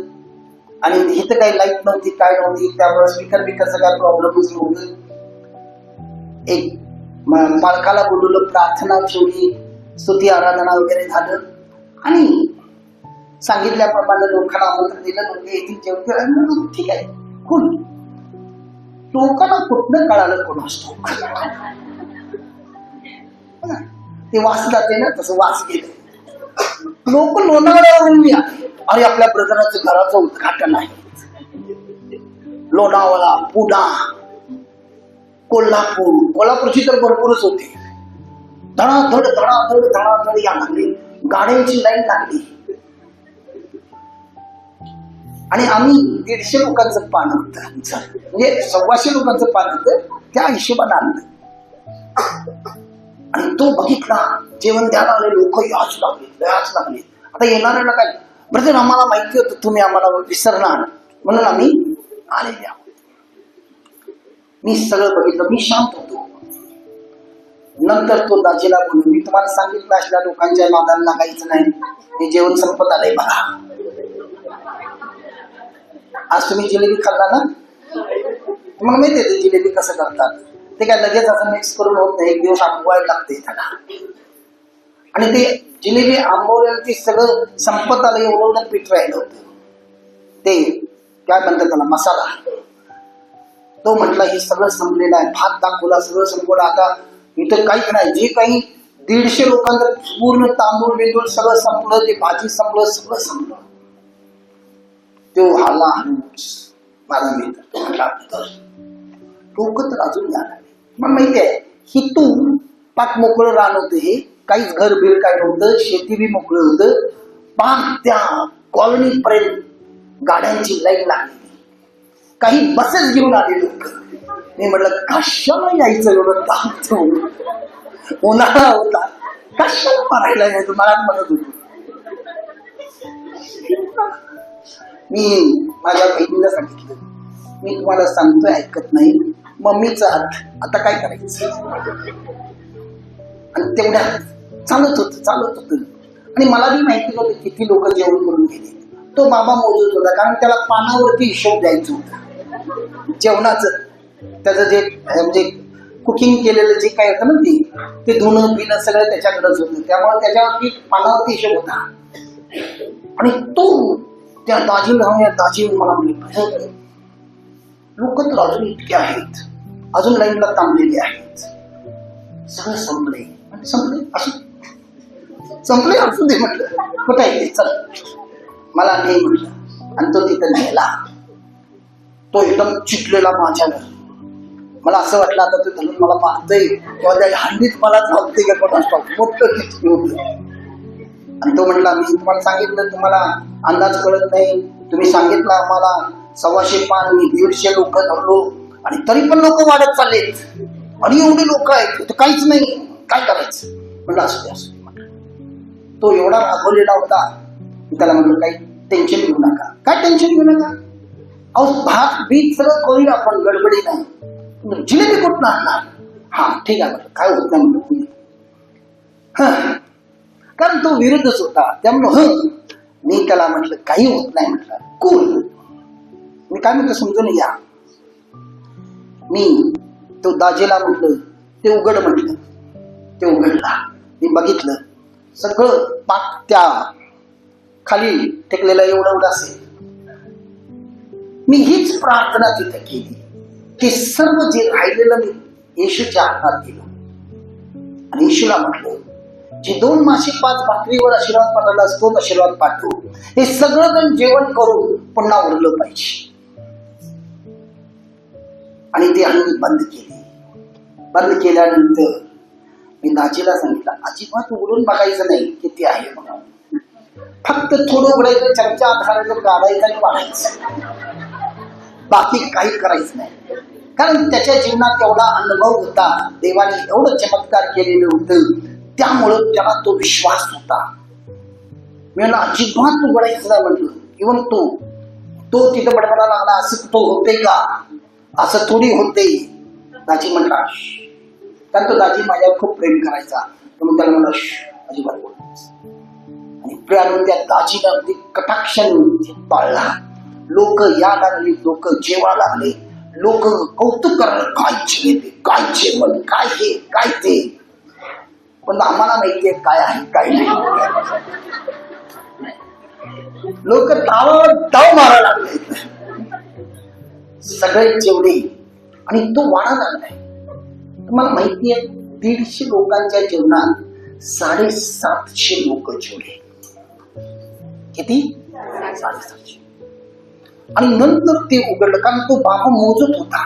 Speaker 1: आणि इथं काही लाईट नव्हती, काय नव्हती, त्यामुळे स्पीकर बिकरचा काय प्रॉब्लेमच नव्हतं. एक पालकाला बोलवलं, प्रार्थना ठेवली, स्तुती आराधना वगैरे झालं आणि सांगितल्याप्रमाणे लोकांना आमंत्रण दिलं. लोक येथील जेवण. ठीक आहे cool. लोकांना कुठनं कळालं कोण असतो, ते वास जाते ना, तसं वास गेलं. लोक लोणावळ्यावरून या, अरे आपल्या ब्रदराचं घराचं उद्घाटन आहे. लोणावळा, पुणा, कोल्हापूरची तर भरपूरच होते. धडाधड धडाधड धडाधड या लागली, गाड्यांची लाईन लागली. आणि आम्ही 150 लोकांचं पान होतं, म्हणजे 125 लोकांचं पान होतं, त्या हिशोबाने आणलं. आणि तो बघितला जेवण द्यायला आले लोक याच लागले. आता येणाऱ्याला काय ब्रदर आम्हाला माहिती होतं तुम्ही आम्हाला विसरणार, म्हणून आम्ही आलेले आहोत. मी सगळं बघितलं, मी शांत होतो. नंतर तो दाजीला बोलून मी तुम्हाला सांगितलं असल्या लोकांच्या नादाला लागायचं नाही, हे जेवण संपत आलंय बघा. आज तुम्ही जिलेबी खाल्ला ना, तुम्हाला माहिती आहे जिलेबी कसं करतात. ते काय लगेच असं मिक्स करून होत नाही, एक दिवस आंबवायला लागते त्याला. आणि ते जिलेबी आंबवलेलं ते सगळं संपत आलं, एवढं पीठ राहिलं होतं. ते काय म्हणतात त्याला, मसाला. तो म्हटला हे सगळं संपलेलं आहे, भात दाखवला, सगळं संपवलं. आता इथं काहीच नाही, जे काही 150 लोकांचं पूर्ण तांदूळ बिंदूळ सगळं संपलं, ते भाजी संपलं, सगळं संपलं. तो हाला माझा मित्र म्हटला लोक तर अजून या लागले. मग माहिती आहे ही तू पाक मोकळं रान होतं, हे काहीच घर बिल काय नव्हतं, शेती बी मोकळं होतं. पाक त्या कॉलनी पर्यंत गाड्यांची लाईन लागलेली, काही बसेस घेऊन आले लोक. मी म्हटलं कशाला यायचं एवढं तापतो, उन्हाळा होता, कशाला मारायला यायचं मला म्हणत होतो. मी माझ्या बहिणीला सांगितलं, मी तुम्हाला सांगतोय ऐकत नाही, मम्मीचा हात, आता काय करायचं. आणि तेवढ्या चालत होत. आणि मला बी माहिती नव्हतं किती लोक जेवण करून गेले. तो बाबा मोजत होता, कारण त्याला पानावरती हिशोब द्यायचं होतं जेवणाचं. त्याचं जे म्हणजे कुकिंग केलेलं जे काय होतं ना ते धुणं पिणं सगळं त्याच्याकडेच होतं. त्यामुळे त्याच्यावरती पानावरती हिशोब होता. आणि तो त्या दाजी मला म्हणले, लोक तर अजून इतके आहेत, अजून लाईनला थांबलेले आहेत, सगळं संपले असू दे म्हटलं, कुठं आहे ते, चल मला नाही म्हटलं. आणि तो तिथं नेला. तो एकदम चिटलेला माझ्यावर. मला असं वाटलं आता तो धरून मला मारतोय किंवा त्या हंडीत मला चालते का कोणाचा मोठं होतं. आणि तो म्हटला, मी तुम्हाला सांगितलं, तुम्हाला अंदाज कळत नाही, तुम्ही सांगितलं आम्हाला 125 पान, मी 150 लोक धरलो आणि तरी पण लोक वाढत चाललेत, आणि एवढे लोक आहेत, काहीच नाही, काय करायचं. म्हटलं असू दे म्हटलं. तो एवढा रागवलेला होता. मी त्याला म्हटलं काही टेन्शन घेऊ नका. काय टेन्शन घेऊ नका, अहो भात बीत सगळं करूया आपण, गडबडी नाही. जिलेबी कुठं आणणार, हा ठीक आहे म्हटलं, काय होत नाही म्हटलं तुम्ही. कारण तो विरुद्धच होता. त्यामुळं मी त्याला म्हटलं काही होत नाही म्हटलं, कूल. मी काय म्हटलं समजून घ्या. मी तो दाजेला म्हटलं ते उघड म्हटलं. ते उघडला. मी बघितलं सगळं पाक त्या खाली टेकलेलं एवढं असेल. मी हीच प्रार्थना तिथे केली. ते सर्व जे राहिलेलं मी येशूच्या हातात दिलं आणि येशूला म्हटलं, जे 2 मासे 5 भाकरीवर आशीर्वाद पाठवला असतो आशीर्वाद पाठवू. हे सगळं जण जेवण करून पुन्हा उरलं पाहिजे. आणि ते आम्ही बंद केले. बंद केल्यानंतर मी दाजीला सांगितलं, अजिबात उघडून बघायचं नाही किती आहे म्हणून. फक्त थोडं उघडायचं, चमचा आधाराचं काढायचं आणि वाढायचं, बाकी काही करायचं नाही. कारण त्याच्या जीवनात एवढा अनुभव होता, देवाने एवढं चमत्कार केलेलं होतं, त्यामुळं त्याला तो विश्वास होता. मी म्हणलं अजिबात उघडायचं नाही म्हटलं. इव्हन तो तिथं बडबडा लागला, असं तो होते का, असं थोडी होते. दाजी म्हणला, कारण तो दाजी माझ्यावर खूप प्रेम करायचा. तर मग त्याला म्हणलं अजिबात बोलायचं. आणि प्रेम त्या दाजीला अगदी कटाक्षाने पाळला. लोक या लागले, लोक जेवा लागले, लोक कौतुक करायला, काय जेवण, काय हे काय ते. पण आम्हाला माहितीये काय आहे काय नाही. लोक ताव मारायला लागले. सगळे जेवले आणि तो वाढा लागलाय. तुम्हाला माहितीये 150 लोकांच्या जेवणात 750 लोक जेवले. किती? 750. आणि नंतर ते उघडलं, कारण तो बाबा मोजत होता.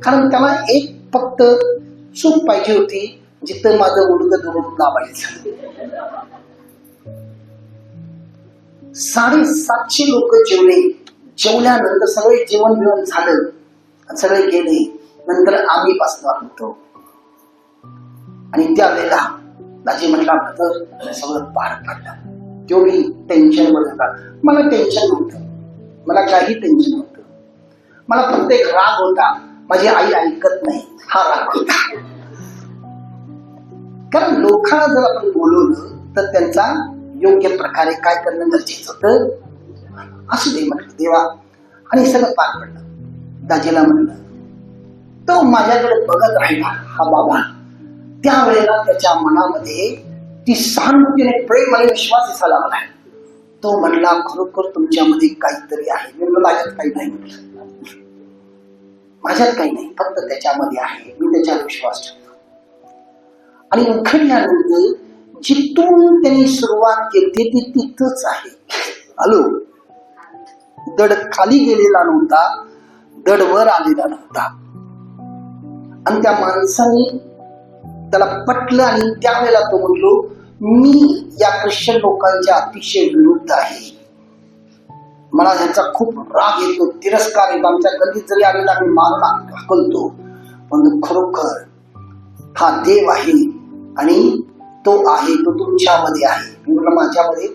Speaker 1: कारण त्याला एक फक्त चूक पाहिजे होती, जिथं माझं उडकं धरून दाबायचं. 750 लोक जेवले. जेवल्यानंतर सगळे जेवण बिवण झालं, सगळे गेले. नंतर आम्ही बसणार होतो. आणि त्यावेळेला दाजी म्हटला, तर सगळं पार पडलं. तेवढी टेन्शन होता. मला टेन्शन नव्हतं, मला काही टेन्शन नव्हतं. मला फक्त एक राग होता, माझी आई ऐकत नाही, हा राग होता. कारण लोकांना जर आपण बोलवलं तर त्यांचा योग्य प्रकारे काय करणं गरजेचं होतं. असू दे म्हटलं देवा. आणि सगळं पार पडलं. दाजीला म्हणलं, तो माझ्याकडे बघत राहिला हा बाबा. त्यावेळेला त्याच्या मनामध्ये ती सहानुभूतीने प्रेम आणि विश्वास दिसायला लागला. तो म्हणला, खरोखर तुमच्यामध्ये काहीतरी आहे. मी माझ्यात काही नाही म्हटलं, माझ्यात काही नाही, फक्त त्याच्यामध्ये आहे. मी त्याच्यावर विश्वास ठेवतो. आणि उघडल्यानंतर जिथून त्यांनी सुरुवात केली ती तिथंच आहे. हॅलो, दड खाली गेलेला नव्हता, दड वर आलेला नव्हता. आणि त्या माणसाने त्याला पटलं. आणि त्यावेळेला तो म्हणलो, मी या ख्रिश्चन लोकांच्या अतिशय विरुद्ध आहे. मला ह्यांचा खूप राग येतो, तिरस्कार येतो. आमच्या गल्लीत जरी आलेला आम्ही मारून हाकलतो, पण खरोखर हा देव आहे आणि तो आहे, तो तुमच्यामध्ये आहे. मी म्हटलं माझ्यामध्ये.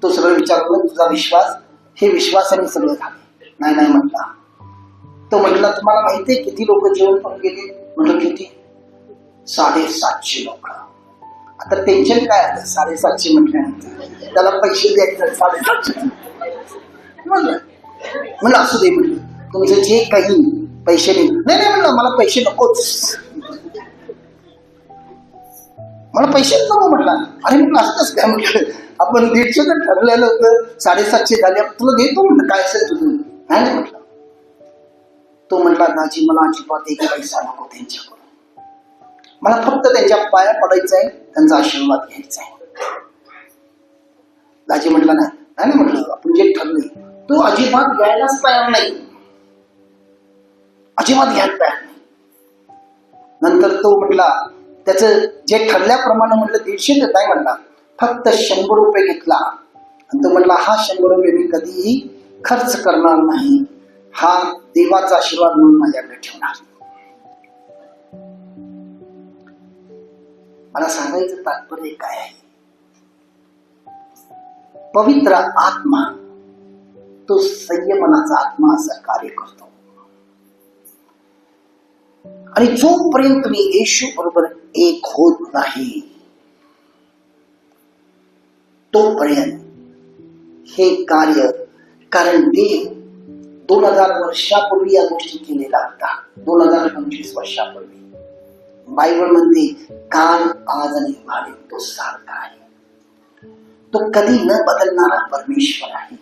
Speaker 1: तो सगळं विचारलं तुझा विश्वास, हे विश्वासाने सगळं झाले. नाही नाही म्हटला. तो म्हटला तुम्हाला माहितीये किती लोक जेवण पण गेले? म्हटलं किती? 750 लोक. आता टेन्शन काय आलं 750 म्हटल्यानंतर? त्याला पैसे द्यायचे 750. म्हणलं असू दे, म्हटलं तुमचं जे काही पैसे नाही. नाही म्हणलं मला पैसे नकोच, मला पैसे नको म्हटला. अरे म्हटलं असतंच काय? म्हटलं आपण 150 तर ठरलेलं होतं, 750 झाले, तुला देतो म्हटलं, काय असेल तुझं. नाही म्हटलं. तो म्हटला दाजी मला अजिबात एक पैसा नको त्यांच्याकडून, मला फक्त त्यांच्या पाया पडायचं आहे, त्यांचा आशीर्वाद घ्यायचा आहे. दाजी म्हटला नाही म्हटलं आपण जे ठरले. तो अजिबात घ्यायलाच तयार नाही, अजिबात घ्यायला तयार नाही. नंतर तो म्हटला त्याचं जे ठरल्याप्रमाणे म्हटलं 150 देत आहे म्हटला, फक्त 100 रुपये घेतला. आणि तो म्हटला हा 100 रुपये मी कधीही खर्च करणार नाही, हा देवाचा आशीर्वाद म्हणून माझ्याकडे ठेवणार. मला सांगायचं तात्पर्य काय आहे? पवित्र आत्मा तो संयमनाचा आत्मा असं कार्य करतो. आणि जोपर्यंत तुम्ही येशू बरोबर एक होत नाही तोपर्यंत हे कार्य, कारण देव 2000 वर्षापूर्वी या गोष्टी केलेल्या होता. 2025 वर्षापूर्वी बायबल म्हणते काल आज आणि उद्या तो सारखा आहे. तो कधी न बदलणारा परमेश्वर आहे.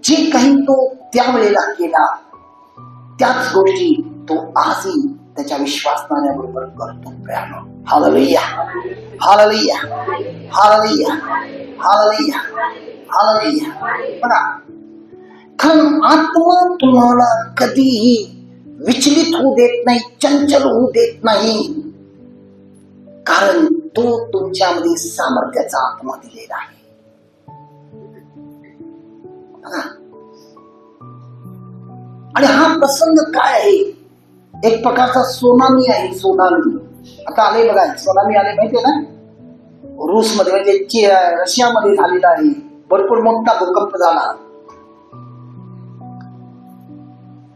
Speaker 1: जे काही तो त्यावेळेला केला त्याच गोष्टी तो आजही त्याच्या विश्वासनाऱ्याबरोबर करतो. Hallelujah, hallelujah, hallelujah, hallelujah, hallelujah. बघा, कारण आत्मा तुम्हाला कधीही विचलित होऊ देत नाही, चंचल होऊ देत नाही, कारण तो तुमच्यामध्ये सामर्थ्याचा आत्मा दिलेला आहे. आणि हा प्रसंग काय आहे? एक प्रकारचा सोनामी आहे. सोनामी आता आले बघा, सोनामी आले माहितीये ना, रूसमध्ये म्हणजे रशियामध्ये झालेला आहे. भरपूर मोठा भूकंप झाला.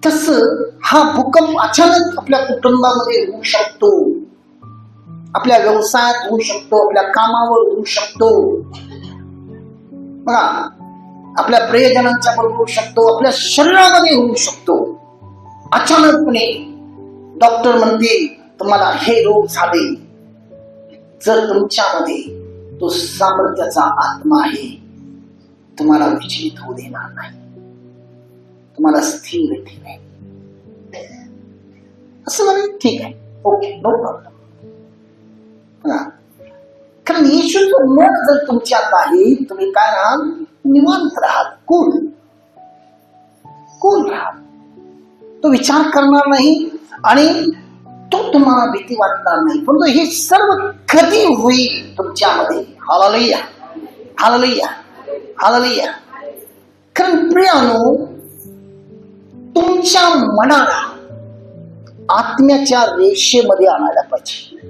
Speaker 1: तस हा भूकंप अचानक आपल्या कुटुंबामध्ये होऊ शकतो, आपल्या व्यवसायात होऊ शकतो, आपल्या कामावर होऊ शकतो, बघा आपल्या प्रियजनांच्या बरोबर होऊ शकतो, आपल्या शरीरामध्ये होऊ शकतो. अचानकपणे डॉक्टर म्हणतील तुम्हाला हे रोग झाले. जर तुमच्यामध्ये तो सामर्थ्याचा आत्मा आहे, तुम्हाला विचलित होऊ देणार नाही, तुम्हाला स्थिर ठेवेल. असं म्हणे ठीक आहे, ओके, नो प्रॉब्लेम. कारण येशूचं मन जर तुमच्यात आहे, तुम्ही काय राहाल? निवांत राहाल, कोण राहाल. तो विचार करणार नाही आणि तो तुम्हाला भीती वाटणार नाही. परंतु हे सर्व कधी होईल तुमच्यामध्ये? Hallelujah, hallelujah, hallelujah. कारण प्रियानो, तुमच्या मनाला आत्म्याच्या रेषेमध्ये आणायला पाहिजे.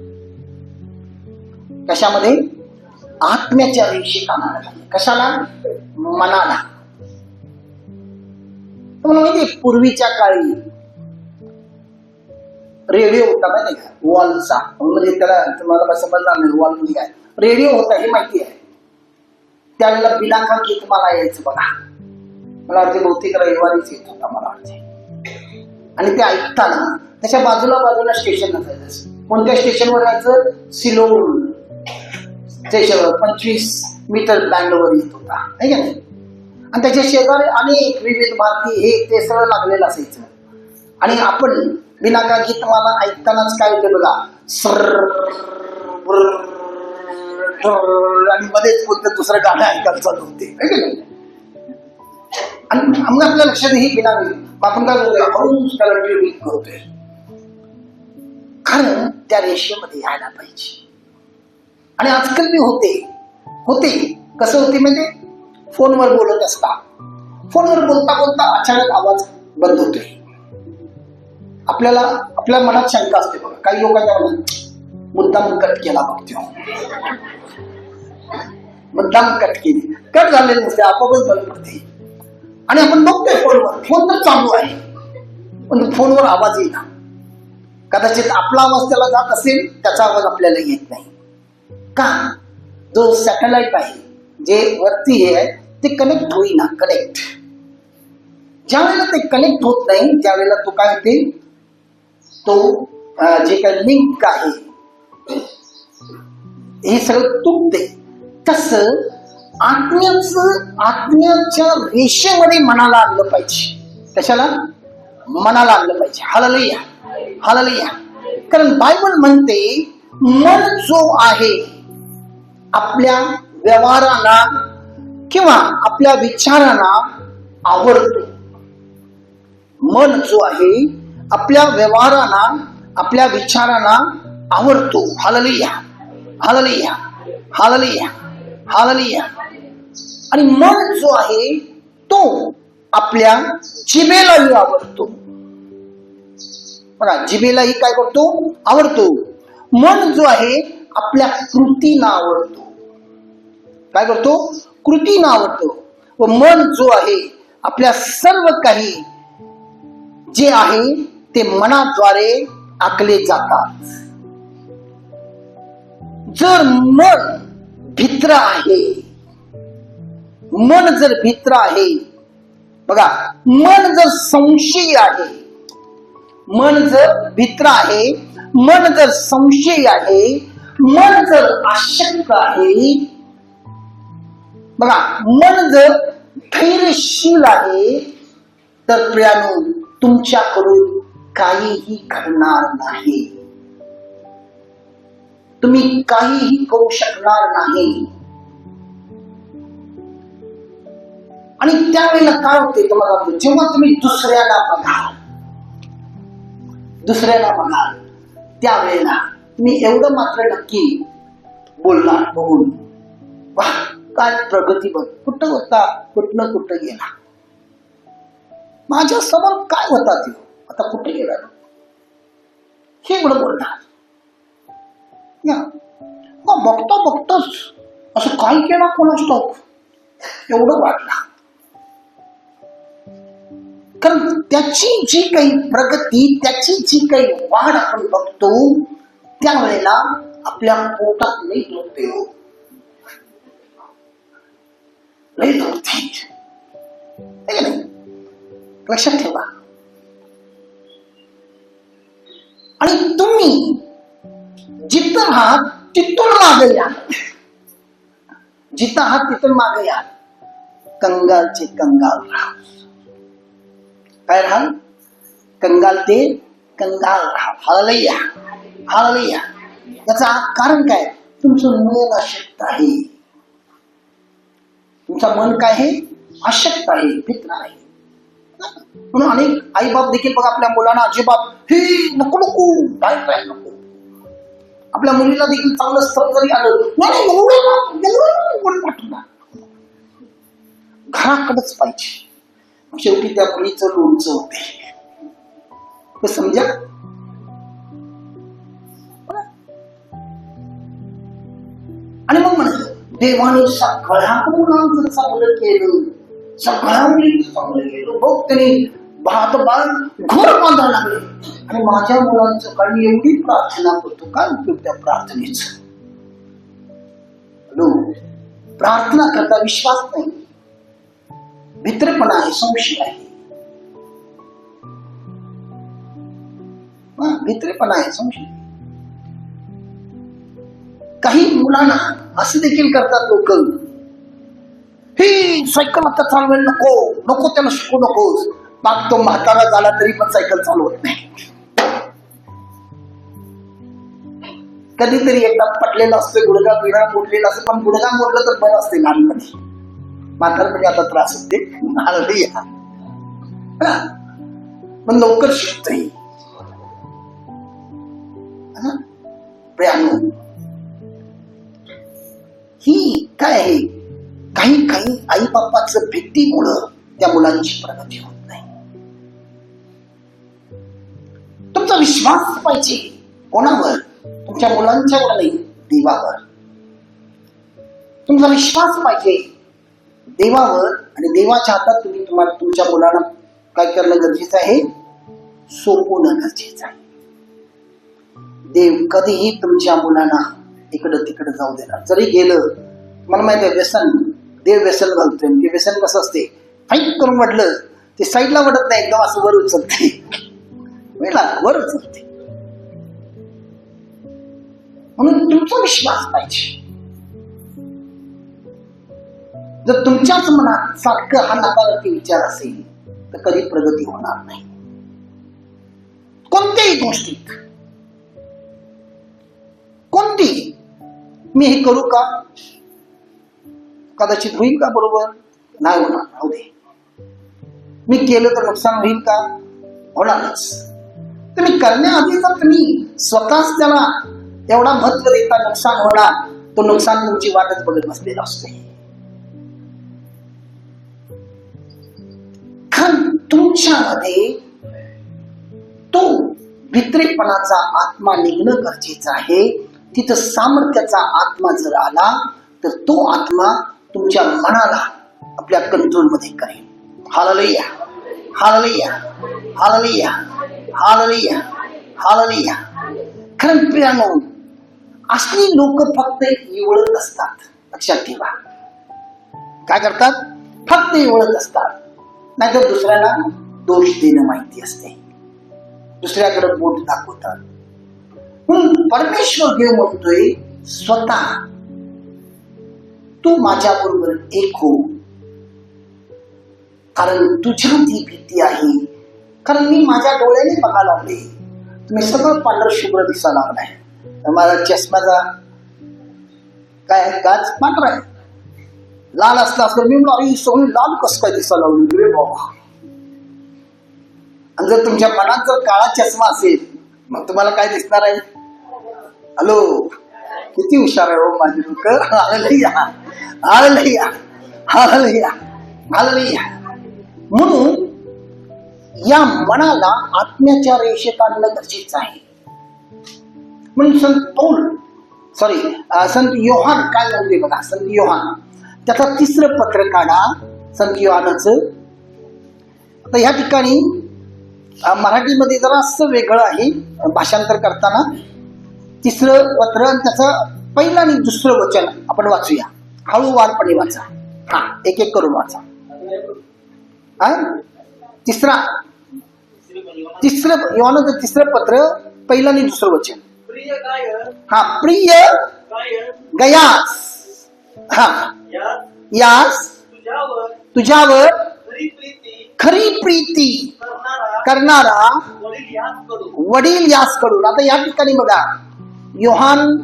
Speaker 1: कशामध्ये? आत्म्याच्या रेषेत आणायला पाहिजे. कशाला? मनाला. तुम्हाला माहिती पूर्वीच्या काळी रेडिओ होता माहिती का? वॉलचा, म्हणजे त्याला तुम्हाला समजणार नाही वॉल म्हणजे काय. रेडिओ होता हे माहिती आहे. त्यावेळेला बिलाखा गीत मला यायचं बघा. मला वाटते बहुतेक रविवारीच येत होता मला वाटते. आणि ते ऐकताना त्याच्या बाजूला स्टेशन असायचं. कोणत्या स्टेशनवर यायचं? सिलोन स्टेशनवर 25 मीटर बँडवर येत होता, आहे का नाही? आणि त्याच्या शेजारी अनेक विविध भारती हे ते सगळं लागलेलं असायचं. आणि आपण बिनाका गीत मला ऐकतानाच काय होते बघा, सर आणि मध्येच कोणतं दुसरं गाणं ऐकायला चालू होते, आहे का नाही? आणि मग आपल्या लक्षात ही बिना आपण काय करतोय, कारण त्या रेषेमध्ये यायला पाहिजे. आणि आजकाल मी होते कसं होते म्हणजे फोनवर बोलत असता फोनवर बोलता बोलता अचानक आवाज बंद होतोय. आपल्याला आपल्या मनात शंका असते बघा, काही लोकांच्या मनात मुद्दाम कट केला बघतो, मुद्दाम कट केली, कट झालेली नसते, आपोआपच बंद पडते. आणि आपण बघतोय फोनवर, फोन तर चालू आहे पण फोनवर आवाज येईना. कदाचित आपला आवाज त्याला जात असेल, त्याचा आवाज आपल्याला येत नाही. का? जो सॅटेलाइट आहे, जे वरती हे आहे, ते कनेक्ट होईना. कनेक्ट ज्या वेळेला ते कनेक्ट होत नाही, त्यावेळेला तो काय होते, तो जे काही लिंक आहे हे सगळं तुटते. तस आत्म्याच्या रेषेमध्ये मनाला आणलं पाहिजे. कशाला? मनाला आणलं पाहिजे. Hallelujah, hallelujah. कारण बायबल म्हणते मन जो आहे आपल्या व्यवहाराला किंवा आपल्या विचारांना आवडतो. मन जो आहे आपल्या व्यवहारांना, आपल्या विचारांना आवडतो. Hallelujah, hallelujah, hallelujah, hallelujah. आणि मन जो आहे तो आपल्या जिभेलाही आवडतो. बघा, जिभेलाही काय करतो? आवडतो. मन जो आहे आपल्या कृतीला आवडतो. काय करतो? कृतीला आवडतो. व मन जो आहे आपल्या सर्व काही जे आहे ते मनाद्वारे आखले जातात. जर मन भित्र आहे, मन जर भित्र आहे, बघा, मन जर संशयी आहे, मन जर भित्र आहे, मन जर संशयी आहे, मन जर अशक्त आहे, बघा, मन जर धैर्यशील आहे, तर प्रियानो तुमच्याकडून काहीही घडणार नाही. तुम्ही काहीही करू शकणार नाही. आणि त्यावेळेला काय होते तुम्हाला? जेव्हा तुम्ही दुसऱ्याला बघाल, त्यावेळेला तुम्ही एवढं मात्र नक्की बोलणार बघून, वा काय प्रगती बघ, कुठं होता, कुठनं कुठं गेला, माझ्या समोर काय होता ते, आता कुठे गेला, हे एवढं बोलणार. बघता बघताच असं काय केलं कोण असतो एवढं वाटलं. कारण त्याची जी काही प्रगती, त्याची जी काही वाढ आपण बघतो, त्यावेळेला आपल्या पोटात लई होते, लई होते. लक्षात ठेवा. आणि तुम्ही जिथं आहात तिथून मागे या, जिथं आहात तिथून मागे या. कंगालचे कंगाल राहा. काय राहाल? कंगाल ते कंगाल राहा. Hallelujah, hallelujah. याचा कारण काय? तुमचं मन अशक्त आहे. तुमचं मन काय आहे? अशक्त आहे, भित्र आहे. म्हणून अनेक आई बाप देखील बघा आपल्या मुलांना अजिबात हे नको नको काय काय नको. आपल्या मुलीला देखील चांगलं स्थळ जरी आलं, घराकडेच पाहिजे. शेवटी त्या मुलीचं लोणचं होते. समजा. आणि मग म्हणाल देवाने सगळ्या मुलांचं चांगलं केलं, सगळ्या मुलींचं चांगलं केलं, बघ त्यांनी भात बाळ घोर बांधायला लागले, आणि माझ्या मुलांचं काही एवढी प्रार्थना करतो, काय उपयोग त्या प्रार्थनेचं? प्रार्थना करता विश्वास नाही, भित्रपणा आहे, संशय आहे. भित्रपणा आहे, संशय. काही मुलांना असं देखील करतात लोक, ही सायकल आता चालवायला नको नको, त्याला शिकू नकोस. मग तो म्हातारा झाला तरी पण सायकल चालवत नाही. कधीतरी एकदा पटलेला असतो, गुडघा पिढा मोडलेला असतो, पण गुडघा मोडलं तर बरं असते. लहानपणी म्हातारपणी आता त्रास होते, पण लवकर शिकतही. ही काय आहे? काही काही आई बापाचं भीतीमुळं त्या मुलांची प्रगती होत नाही. तुमचा विश्वास पाहिजे. कोणावर? तुमच्या मुलांच्यावर नाही, देवावर. तुमचा विश्वास पाहिजे देवावर, आणि देवाच्या हातात तुम्ही तुमच्या मुलांना काय करणं गरजेचं आहे? सोपवणं गरजेचं आहे. देव कधीही तुमच्या मुलांना इकडं तिकडं जाऊ देणार. जरी गेलं, मला माहिती आहे व्यसन, देव व्यसन घालतोय. ते व्यसन कसं असते, फाईट करून म्हटलं ते साईडला वडत नाही, एकदम असं वर उचलते, वर उचलते. म्हणून तुमचा विश्वास पाहिजे. जर तुमच्याच मनात सारखं हा नकारात्मक विचार असेल तर कधी प्रगती होणार नाही कोणत्याही गोष्टीत. कोणती, मी हे करू का, कदाचित होईल का बरोबर, नाही होणार, राहू दे. मी केलं तर नुकसान होईल का, होणारच. तुम्ही करण्याआधी जर तुम्ही स्वतःच त्याला एवढा महत्व देता नुकसान होणार, तो नुकसान तुमची वाटच बघत बसलेला असते. तुमच्यामध्ये तो भित्रेपणाचा आत्मा निघणं गरजेचं आहे. तिथं सामर्थ्याचा आत्मा जर आला तर तो आत्मा तुमच्या मनाला आपल्या कंट्रोलमध्ये करेल. Hallelujah, hallelujah, hallelujah, hallelujah, hallelujah. खरं प्रियानो, असली लोक फक्त इवळत असतात. लक्षात ठेवा, काय करतात? फक्त इवळत असतात. नाहीतर दुसऱ्याला दोष देणं माहिती असते, दुसऱ्याकडे बोट दाखवतात. म्हणून परमेश्वर देव म्हणतोय, स्वतः तू माझ्या बरोबर एक हो, कारण तुझ्या ती भीती आहे. कारण मी माझ्या डोळ्याने बघायला लागले, तुम्ही सगळं पांढर शुभ्र दिसायला लागलाय. माझा चष्म्याचा काय काच पांढरा आहे, लाल असला असं मी म्हणून सगळी लाल कसं काय दिसायला लागली रे बाबा. आणि जर तुमच्या मनात जर काळा चष्मा असेल मग तुम्हाला काय दिसणार आहे? हॅलो, किती हुशार आहे हो माझी लोक. Hallelujah, hallelujah, hallelujah, hallelujah. म्हणून या मनाला आत्म्याच्या रेषेत आणणं गरजेचं आहे. म्हणून संत योहान काय म्हणते बघा. संत योहान त्याचा 3रं पत्र काढा, संत योहानाचं. आता ह्या ठिकाणी मराठीमध्ये जरा असं वेगळं आहे भाषांतर करताना. 3रं पत्र आणि त्याचं पहिलं आणि 2रं वचन आपण वाचूया. हळूवारपणे वाचा. हा, एक एक करून वाचा. तिसरं योहानाचं 3रं पत्र, पहिलं आणि 2रं वचन. हा, प्रिय गयास, हा, यास तुझ्यावर खरी प्रीती करणारा वडील यास कडून. आता या ठिकाणी बघा, योहान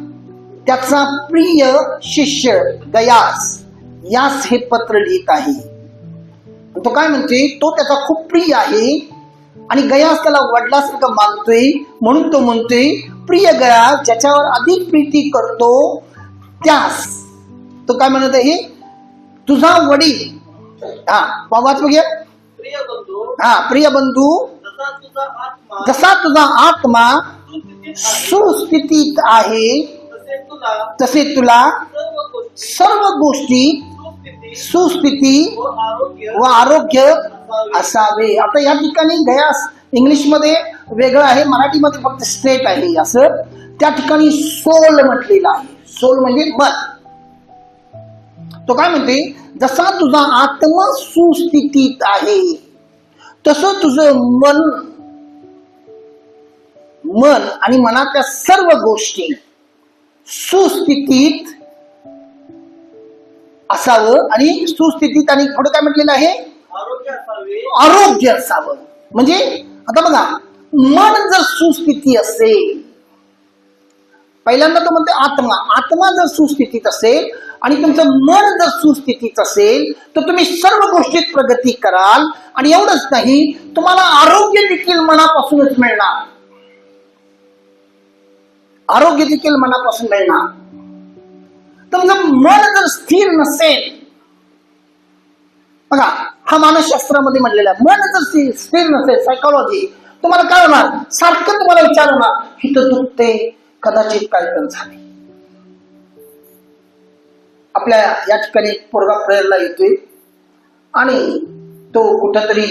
Speaker 1: त्याचा प्रिय शिष्य गयास यास हे पत्र लिहित आहे. तो काय म्हणते, तो त्याचा खूप प्रिय आहे आणि गयास त्याला वडिलासारखं मानतोय. म्हणून तो म्हणतोय, प्रिय गयास ज्याच्यावर अधिक प्रीती करतो त्यास. तो काय म्हणत आहे, तुझा वडील. हा, वाच बघूया. हा, प्रिय बंधू, जसा तुझा आत्मा सुस्थितीत आहे तसे तुला सर्व गोष्टी सुस्थिती व आरोग्य असावे. आता या ठिकाणी गयास इंग्लिशमध्ये वेगळं आहे, मराठीमध्ये फक्त स्टेट आहे. असं त्या ठिकाणी सोल म्हटलेलं आहे. सोल म्हणजे मन. तो काय म्हणते, जसा तुझा आत्मा सुस्थितीत आहे तसं तुझं मन आणि मनातल्या सर्व गोष्टी सुस्थितीत असावं. आणि सुस्थितीत आणि पुढे काय म्हटलेलं आहे, आरोग्य असावं. म्हणजे आता बघा, मन जर सुस्थिती असेल, पहिल्यांदा तो म्हणते आत्मा जर सुस्थितीत असेल आणि तुमचं मन जर सुस्थितीत असेल तर तुम्ही सर्व गोष्टीत प्रगती कराल. आणि एवढंच नाही, तुम्हाला आरोग्य देखील मनापासूनच मिळणार. आरोग्य देखील मनापासून मिळणार. तुमचं मन जर स्थिर नसेल बघा, हा मानसशास्त्रामध्ये म्हटलेला आहे, मन जर स्थिर नसेल, सायकोलॉजी, तुम्हाला काय होणार, सारखं तुम्हाला विचार होणार, हिथं दुखते, कदाचित काय तर झाले. आपल्या या ठिकाणी एक पोरगा प्रेयरला येतोय आणि तो कुठंतरी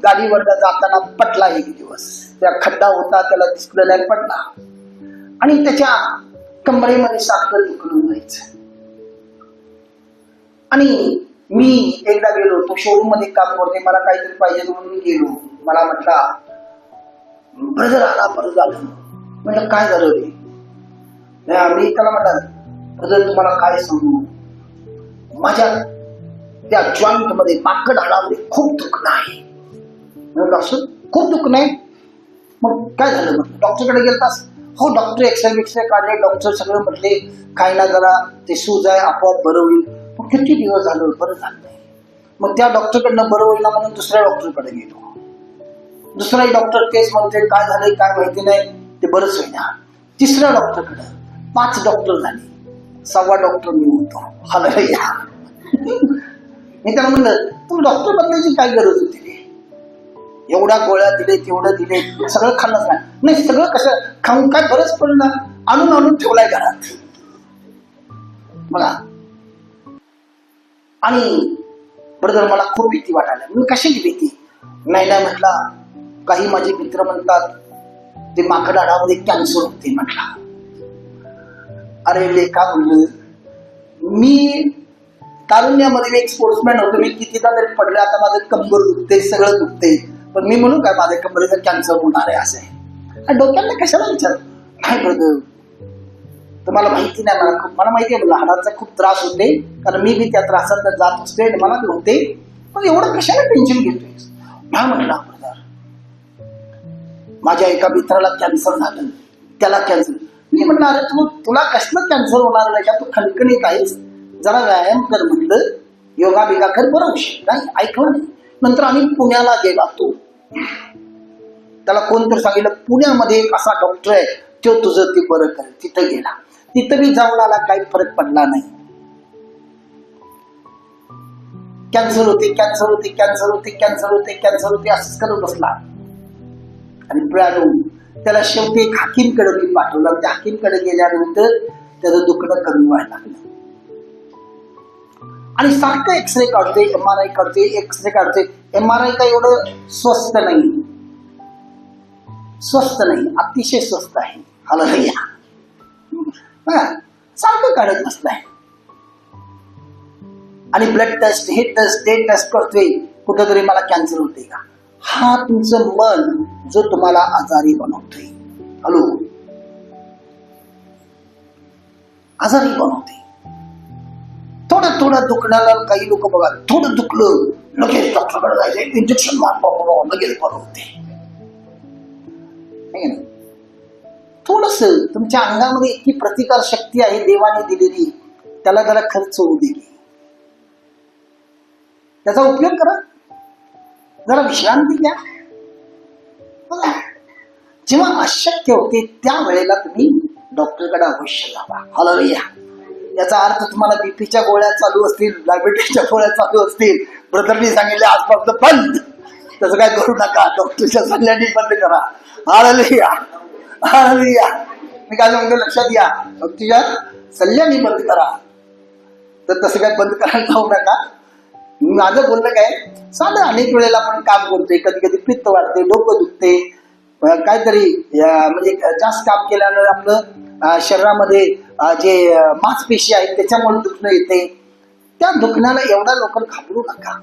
Speaker 1: गाडीवर जाताना पटला. एक दिवस त्या खड्डा होता, त्याला दिसलेला पडला आणि त्याच्या कमरेमध्ये साखर दुखून जायचं. आणि मी एकदा गेलो, तो शोरूम मध्ये काम करते, मला काहीतरी पाहिजे म्हणून मी गेलो. मला म्हटला, ब्रदर आला, बरं झालं. म्हटलं काय झालं रे? मी त्याला म्हटलं, ब्रदर तुम्हाला काय सांगू, माझ्या त्या जॉईंट मध्ये, माकड हाडामध्ये खूप दुखणं आहे. डॉक्टर खूप दुखणं आहे? मग काय झालं? मग डॉक्टरकडे गेलतास? हो, डॉक्टर एक्सरे काढले, डॉक्टर सगळं म्हटले काय ना, जरा ते सूज आहे, आपोआप बरं होईल. मग किती दिवस झालं, बरं झालं नाही. मग त्या डॉक्टरकडनं बरं होईल ना म्हणून दुसऱ्या डॉक्टरकडे गेलो. दुसराही डॉक्टर केस म्हणते काय झालंय काय माहिती नाही, ते बरंच होईना. तिसऱ्या डॉक्टरकडे 5 डॉक्टर झाले, 6वा डॉक्टर मी होतो. हालेलुया. मी त्याला म्हणलं, तुम्ही डॉक्टर बदलायची काय गरज होती रे? एवढ्या गोळ्या दिले, तेवढं दिले, सगळं खाल्लंच नाही. सगळं कसं खाऊन काय बरंच पडलं, आणून ठेवलाय घरात. बघा, आणि ब्रदर मला खूप भीती वाटायला. मी कशाची भीती? नाही म्हटला, काही माझे मित्र म्हणतात ते माकड हाडामध्ये कॅन्सर होते म्हटला. अरे लेखा म्हणलं, मी तारुण्यामध्ये एक स्पोर्ट्समॅन होतो, मी कितीदा तरी पडले, आता माझं कंबर दुखते, सगळं दुखते, पण मी म्हणू काय माझ्या कंबरेचा कॅन्सर होणार आहे असं आहे. डोक्याला कशाला विचार? नाही ब्रदर, तुम्हाला माहिती नाही, मला माहिती आहे, मला हाडाचा खूप त्रास होते, कारण मी बी त्या त्रासात जात असते आणि मला बी होते, पण एवढं कशाला टेन्शन घेतोय? नाही म्हटलं, ब्रदर माझ्या एका मित्राला कॅन्सर झालं, त्याला कॅन्सर. मी म्हटलं, अरे तुला कसलं कॅन्सर होणार नाही का, तू खणखणीत आहेस, जरा व्यायाम कर म्हटलं, योगा बिगा कर, बरं होशील. नाही ऐकलं नाही. नंतर आम्ही पुण्याला गेला. तो त्याला कोणतरी सांगितलं, पुण्यामध्ये एक असा डॉक्टर आहे, तो तुझं ते बरं कर. तिथं गेला, तिथं बी जाऊन आला, काही फरक पडला नाही. कॅन्सर होते, कॅन्सर होते, कॅन्सर होते, कॅन्सर होते, कॅन्सर होते, असंच करत बसला. आणि त्याला शेवटी एक हाकीमकडे मी पाठवलं. त्या हाकीमकडे गेल्यानंतर त्याचं दुखणं कमी व्हायला लागलं. आणि सारखं एक्सरे काढते, MRI काढते, एक्सरे काढते. MRI काय एवढं स्वस्त नाही, अतिशय स्वस्त आहे. हालेलुया. सारखं काढत बसलाय. आणि ब्लड टेस्ट, हे टेस्ट, ते टेस्ट करतोय, कुठंतरी मला कॅन्सर होते का? हा तुमचं मन जो तुम्हाला आजारी बनवतोय. हॅलो, आजारी बनवते. थोडं दुखण्याला काही लोक बघा, थोडं दुखलं लगेच डॉक्टरकडे जायचं, इंजेक्शन मारतो, लगेच बरं होते. थोडस तुमच्या अंगामध्ये इतकी प्रतिकार शक्ती आहे देवाने दिलेली, त्याला जरा खर्च होऊ दिली, त्याचा उपयोग करा, जरा विश्रांती घ्या. बघा, जेव्हा अशक्य होते त्या वेळेला तुम्ही डॉक्टरकडे अवश्य जावा. हालेलुया. याचा अर्थ तुम्हाला बीपीच्या गोळ्या चालू असतील, डायबिटीसच्या गोळ्या चालू असतील, ब्रदरनी सांगितले आजपासून बंद, तसं काय करू नका, डॉक्टरच्या सल्ल्याने बंद करा. Hallelujah, hallelujah. मी काय म्हणतो लक्षात घ्या, डॉक्टरच्या सल्ल्याने बंद करा. तर तसं काय बंद करायला जाऊ नका. माझं बोलणं काय, साधं अनेक वेळेला आपण काम करतोय, कधी कधी पित्त वाढते, डोकं दुखते, काहीतरी म्हणजे जास्त काम केल्यानं आपलं शरीरामध्ये जे मांसपेशी आहेत त्याच्यामुळे दुखणं येते. त्या दुखण्याला एवढा लवकर घाबरू नका.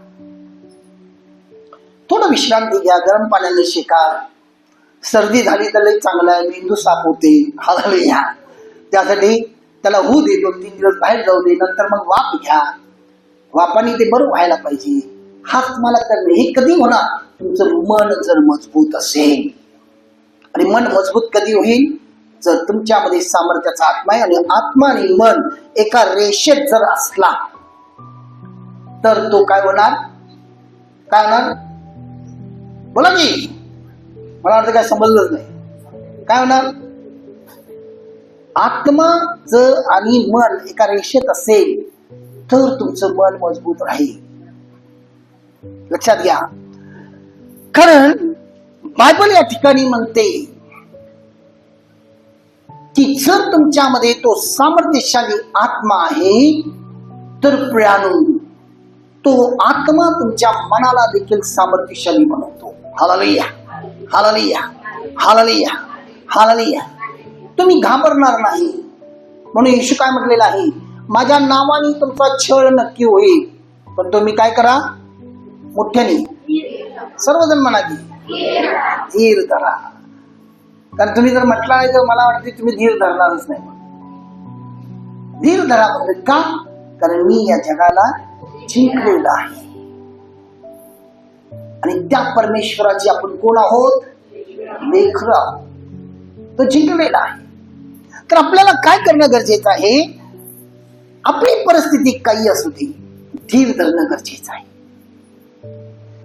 Speaker 1: थोडं विश्रांती घ्या, गरम पाण्याने शेका. सर्दी झाली तर लई चांगला आहे, मेंदू साफ होते. हालेलुया. त्यासाठी त्याला होऊ दे, 2-3 दिवस बाहेर जाऊ दे, नंतर मग वाफ घ्या. वापाने ते बरं व्हायला पाहिजे. हाच मला करणे. हे कधी होणार? तुमचं मन जर मजबूत असेल. आणि मन मजबूत कधी होईल? जर तुमच्यामध्ये सामर्थ्याचा आत्मा आहे, आणि आत्मा आणि मन एका रेषेत जर असला तर तो काय होणार? काय होणार? बोला की, मला वाटतं काय समजलंच नाही. काय होणार? आत्मा जर आणि मन एका रेषेत असेल तर तुमचं मन मजबूत राहील. लक्षात घ्या. कारण बायबल या ठिकाणी म्हणते की जर तुमच्यामध्ये तो सामर्थ्यशाली आत्मा आहे तर प्रियानो तो आत्मा तुमच्या मनाला देखील सामर्थ्यशाली बनवतो. Hallelujah, hallelujah, hallelujah, hallelujah. तुम्ही घाबरणार नाही. म्हणून येशू काय म्हटलेलं आहे, माझ्या नावाने तुमचा छळ नक्की होईल, पण तुम्ही काय करा, मोठ्याने सर्वजण म्हणा की धीर धरा. कारण तुम्ही जर म्हटला नाही तर मला वाटते तुम्ही धीर धरणारच नाही. धीर धरा म्हणजे का? कारण मी या जगाला जिंकलेलं आहे आणि त्या परमेश्वराची आपण कोण आहोत, लेकरं आहोत. तो जिंकलेला आहे. तर आपल्याला काय करणं गरजेचं आहे, आपली परिस्थिती काही असू दे, धीर धरणं गरजेचं आहे.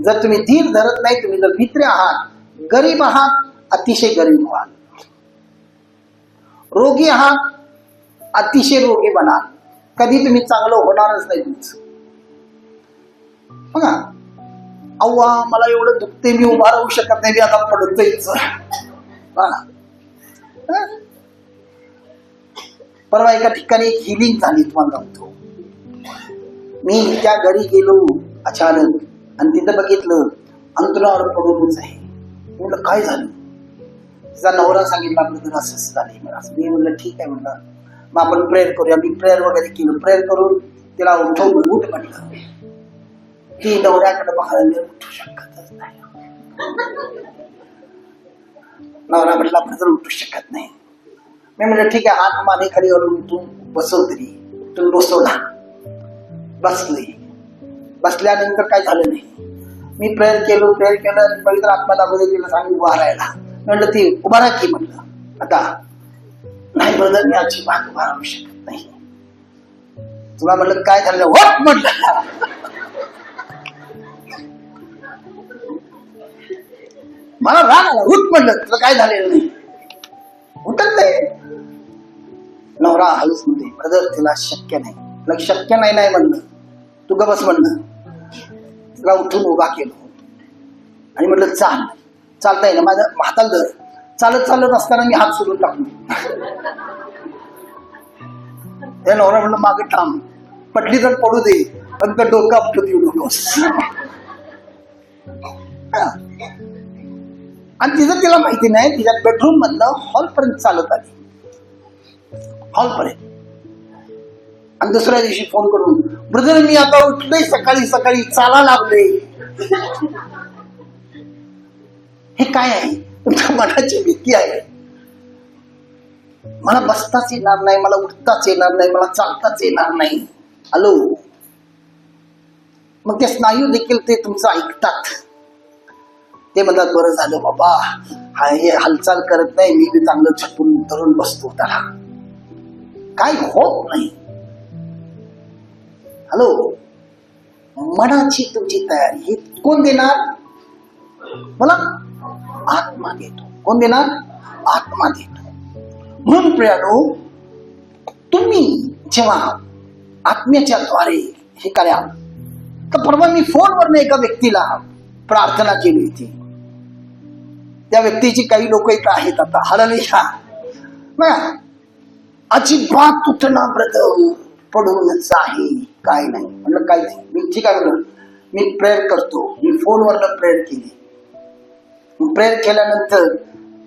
Speaker 1: जर तुम्ही धीर धरत नाही, तुम्ही जर भित्रे आहात, गरीब आहात, अतिशय गरीब व्हाल, रोगी आहात, अतिशय रोगी बनाल, कधी तुम्ही चांगलं होणारच नाही तुमचं. बघा, अव्वा मला एवढं दुखते, मी उभा राहू शकत नाही, मी आता पडतोच. परवा एका ठिकाणी एक हिलिंग झाली, तुम्हाला सांगतो. मी त्या घरी गेलो अचानक आणि तिथं बघितलं अंतरावर पडूनच आहे. म्हटलं काय झालं? तिचा नवरा सांगितलं आपलं तर असं झालंय. मी म्हटलं ठीक आहे, म्हटलं मग आपण प्रेयर करूया. मी प्रेयर वगैरे केलं. प्रेयर करून तिला उठवलं, उठ म्हटलं. ती नवऱ्याकडे पाहायला उठू शकतच नाही. नवरा म्हटलं आपण तर उठू शकत नाही. मी म्हटलं ठीक आहे, हात माने खाली वरून तू बसव. तरी तुम्ही बसवला, बसले. बसल्यानंतर काय झालं नाही. मी प्रेयर केलं पवित्र आत्मा दाखवले, तिला सांगितलं उभा राहायला. म्हटलं ती उभा राहा की. म्हटलं आता नाही ब्रदर, मी अजिबात उभा राहू शकत नाही. तुला म्हटलं काय झालं? होत म्हटलं. मला राग आला. उठ म्हटलं, तुला काय झालेलं नाही, उठत नाही. नवरा हळूच म्हणते, ब्रदर तिला शक्य नाही. शक्य नाही नाही म्हणलं, तू ग बस म्हणलं. तिला उठून उभा केलं आणि म्हटलं चाल. चालता येईल माझ्या हाताला धर. चालत असताना मी हात सोडून टाकलो. हे नवरा म्हणलं मागे थांब, पटली तर पडू दे, पण तर डोकं आपलं देऊ नकोस. आणि तिचं तिला माहिती नाही, तिच्या बेडरूम मधलं हॉलपर्यंत चालत आली, हॉलपर्यंत. आणि दुसऱ्या दिवशी फोन करून, ब्रदर मी आता उठलोय, सकाळी सकाळी चाला लागले. हे काय आहे? तुमच्या मनाची भीती आहे. मला बसताच येणार नाही, मला उठताच येणार नाही, मला चालताच येणार नाही. हॅलो, मग ते स्नायू देखील ते तुमचं ऐकतात. ते म्हणतात बरं झालं बाबा, हे हालचाल करत नाही, मी बी चांगलं छपून धरून बसतो त्याला, काय होत नाही. हॅलो, मनाची तुमची तयारी ही कोण देणार? मला आत्मा देतो. कोण देणार? आत्मा देतो. म्हणून प्रियानो, तुम्ही जेव्हा आत्म्याच्या द्वारे हे करा. तर परवा मी फोनवर एका व्यक्तीला प्रार्थना केली होती. त्या व्यक्तीची काही लोक इथं आहेत आता. हालेलुया. अजिबात उठणार ब्रदर, पडूनच आहे, काय नाही. म्हणलं काय नाही. मी ठीक आहे म्हणलं, मी प्रेयर करतो. मी फोनवर प्रेयर केली. प्रेयर केल्यानंतर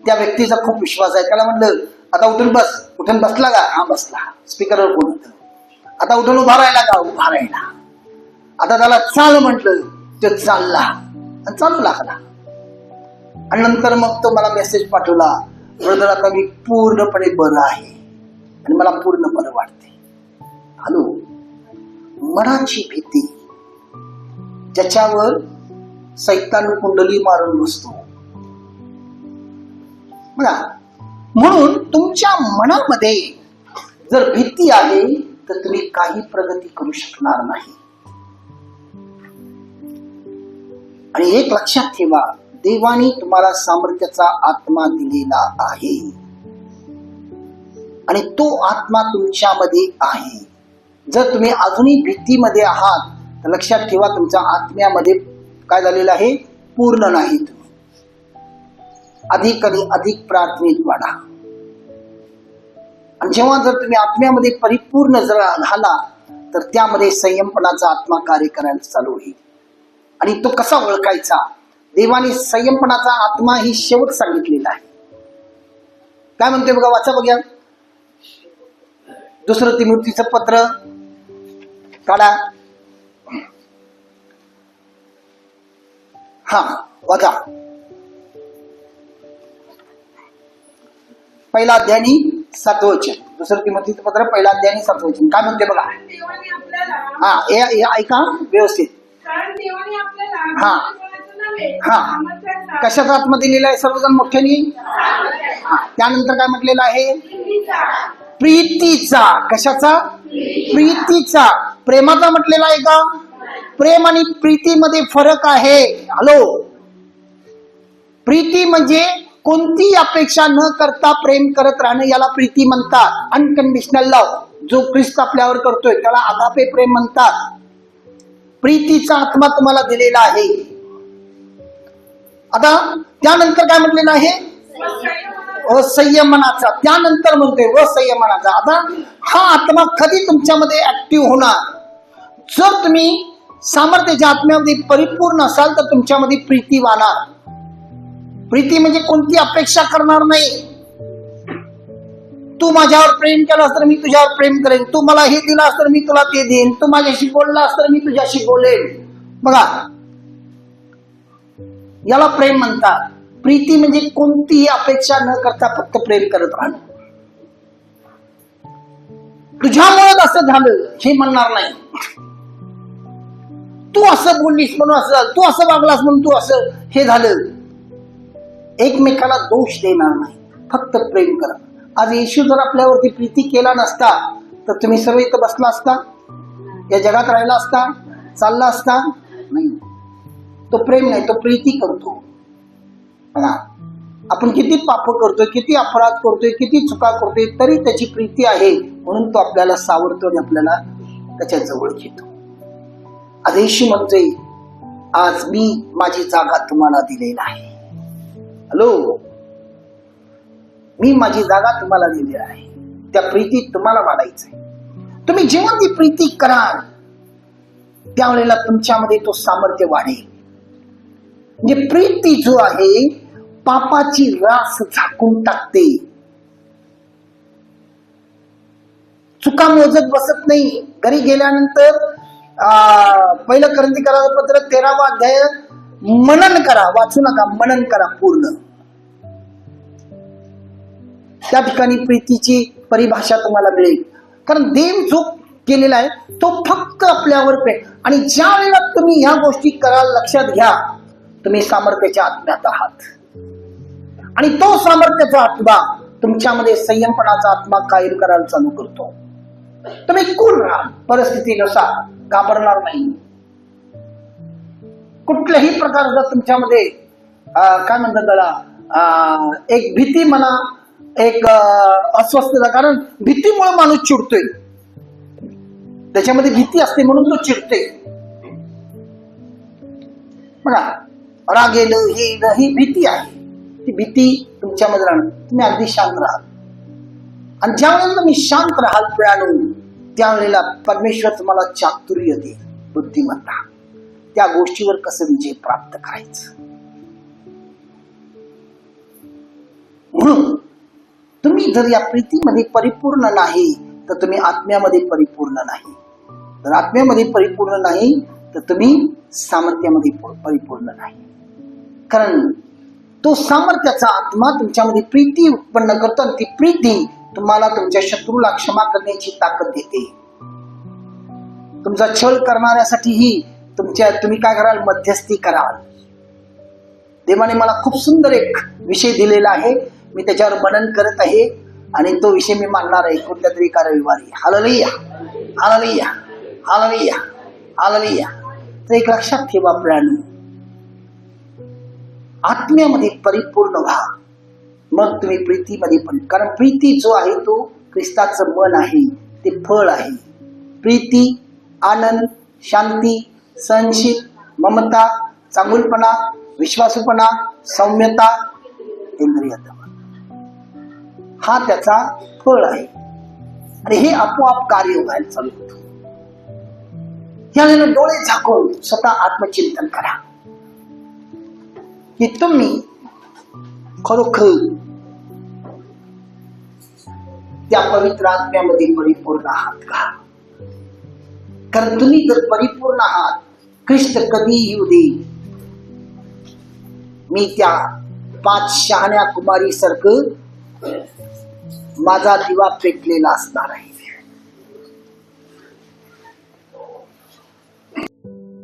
Speaker 1: त्या व्यक्तीचा खूप विश्वास आहे. त्याला म्हणलं आता उठून बस. उठून बसला का? हा बसला. स्पीकरवर फोन होतं. आता उठून उभा राहिला का? उभा राहिला. आता त्याला चाल म्हटलं, तो चालला आणि चालू लागला. आणि नंतर मग तो मला मेसेज पाठवला, ब्रदर आता मी पूर्णपणे बरं आहे आणि मला पूर्ण बरं वाटते. हॅलो, मनाची भीती ज्याच्यावर सैतान कुंडली मारून बसतो बघा. म्हणून तुमच्या मनामध्ये जर भीती आहे तर तुम्ही काही प्रगती करू शकणार नाही. आणि एक लक्षात ठेवा, देवाने तुम्हाला सामर्थ्याचा आत्मा दिलेला आहे आणि तो आत्मा तुमच्यामध्ये आहे. जर तुम्ही अजूनही भीतीमध्ये आहात तर लक्षात ठेवा, तुमच्या आत्म्यामध्ये काय झालेलं आहे? पूर्ण नाही. तुम्ही अधिक आणि अधिक प्रार्थनेत वाढा. आणि जेव्हा जर तुम्ही आत्म्यामध्ये परिपूर्ण जर झाला तर त्यामध्ये संयमपणाचा आत्मा कार्य करायला चालू होईल. आणि तो कसा ओळखायचा? देवाने संयमपणाचा आत्मा ही शेवट सांगितलेला आहे. काय म्हणते बघा, वाचा बघा. 2 तिमोथीचं पत्र काढा. हा वाचा. पहिला अध्याय 7 वचन. 2 तिमोथीचं पत्र पहिला अध्याय 7 वचन. काय म्हणते बघा. हा हे ऐका व्यवस्थित. हा हा कशाचा आत्मा दिलेला आहे? सर्वजण मोठ्याने. त्यानंतर काय म्हटलेलं आहे? प्रीतीचा. कशाचा? प्रीतीचा. प्रेमाचा म्हटलेला आहे का? प्रेम आणि प्रीतीमध्ये फरक आहे. हॅलो, प्रीती म्हणजे कोणती अपेक्षा न करता प्रेम करत राहणं, याला प्रीती म्हणतात. अनकंडिशनल लव्ह जो ख्रिस्त आपल्यावर करतोय त्याला आगापे प्रेम म्हणतात. प्रीतीचा आत्मा तुम्हाला दिलेला आहे. आता त्यानंतर काय म्हटलेलं आहे? असंयमनाचा. त्यानंतर म्हणतोय असंयमनाचा. आता हा आत्मा कधी तुमच्यामध्ये ऍक्टिव्ह होणार? जर तुम्ही सामर्थ्याच्या आत्म्यामध्ये परिपूर्ण असाल तर तुमच्यामध्ये प्रीती वाहणार. प्रीती म्हणजे कोणती अपेक्षा करणार नाही. तू माझ्यावर प्रेम केलास तर मी तुझ्यावर प्रेम करेन. तू मला हे दिलास तर मी तुला ते देईन. तू माझ्याशी बोललास तर मी तुझ्याशी बोलेन. बघा, याला प्रेम म्हणतात. प्रीती म्हणजे कोणतीही अपेक्षा न करता फक्त प्रेम करत राहणं. तुझ्यामुळे असं झालं हे म्हणणार नाही. तू असं बोललीस म्हणून असं झालं, तू असं वागलास म्हणून तू असं हे झालं. एकमेकाला दोष देणार नाही, फक्त प्रेम करा. आज येशू जर आपल्यावरती प्रीती केला नसता तर तुम्ही सर्व इथं बसला असता? या जगात राहिला असता? चालला असता? नाही. तो प्रेम नाही, तो प्रीती करतो. आपण किती पाप करतोय, किती अपराध करतोय, किती चुका करतोय, तरी त्याची प्रीती आहे म्हणून तो आपल्याला सावरतो आणि आपल्याला त्याच्या जवळ घेतो. आज येशू म्हणतोय, आज मी माझी जागा तुम्हाला दिलेला आहे. हॅलो, मी माझी जागा तुम्हाला दिली आहे. त्या प्रीतीत तुम्हाला वाढायचंय. तुम्ही जेव्हा ती प्रीती कराल त्यावेळेला तुमच्यामध्ये तो सामर्थ्य वाढेल. म्हणजे प्रीती जो आहे पापाची रास झाकून टाकते. चुका मोजत बसत नाही. घरी गेल्यानंतर 1 कोरिंथीकराचं पत्र 13वा अध्याय मनन करा. वाचू नका, मनन करा पूर्ण. त्या ठिकाणी प्रीतीची परिभाषा तुम्हाला मिळेल. कारण देव जो केलेला आहे तो फक्त आपल्यावर प्रेम. आणि ज्या वेळेला तुम्ही ह्या गोष्टी कराल, लक्षात घ्या, तुम्ही सामर्थ्याच्या आत्म्यात आहात. आणि तो सामर्थ्याचा आत्मा तुमच्यामध्ये संयमपणाचा आत्मा कायम करायला चालू करतो. तुम्ही कूल राहा. परिस्थितीनुसार घाबरणार नाही. कुठल्याही प्रकारचा तुमच्यामध्ये काय म्हणतात त्याला, एक भीती म्हणा, एक अस्वस्थता. कारण भीतीमुळे माणूस चिडतोय. त्याच्यामध्ये भीती असते म्हणून तो चिडतोय. बघा, राग येणं ही भीती आहे. ती भीती तुमच्यामध्ये राहणं. तुम्ही अगदी शांत राहाल. आणि ज्या वेळेला तुम्ही शांत राहाल प्यानो, त्यावेळेला परमेश्वर तुम्हाला चातुर्य देईल, बुद्धिमत्ता. त्या गोष्टीवर कसं विजय प्राप्त करायचं. म्हणून तुम्ही जर या प्रीतीमध्ये परिपूर्ण नाही तर तुम्ही आत्म्यामध्ये परिपूर्ण नाही. जर आत्म्यामध्ये परिपूर्ण नाही तर तुम्ही सामर्थ्यामध्ये परिपूर्ण नाही. कारण तो सामर्थ्याचा आत्मा तुमच्यामध्ये प्रीती उत्पन्न करतो आणि ती प्रीती तुम्हाला तुमच्या शत्रूला क्षमा करण्याची ताकद देते. तुमचा छळ करणाऱ्यासाठीही तुम्ही काय कराल? मध्यस्थी कराल. देवाने मला खूप सुंदर एक विषय दिलेला आहे. मी त्याच्यावर मनन करत आहे आणि तो विषय मी मांडणार आहे कोणत्या तरी एका रविवारी. Hallelujah, hallelujah, hallelujah, hallelujah. तर एक लक्षात ठेवा प्रियानो, आत्म्यामध्ये परिपूर्ण व्हा, मग तुम्ही प्रीतीमध्ये पण. कारण प्रीती जो आहे तो ख्रिस्ताचं मन आहे, ते फळ आहे. प्रीती, आनंद, शांती, सहनशील, ममता, चांगुलपणा, विश्वासूपणा, सौम्यता, इंद्रिय दमन, हा त्याचा फळ आहे. आणि हे आपोआप कार्य व्हायला चालू होतं. याने डोळे झाकून स्वतः आत्मचिंतन करा की तुम्ही खरोखर त्या पवित्र आत्म्यामध्ये परिपूर्ण आहात का? कारण तुम्ही जर परिपूर्ण आहात, ख्रिस्त कधी येऊ दे, मी त्या 5 शहाण्या कुमारी सारखं माझा दिवा पेटलेला असणार आहे.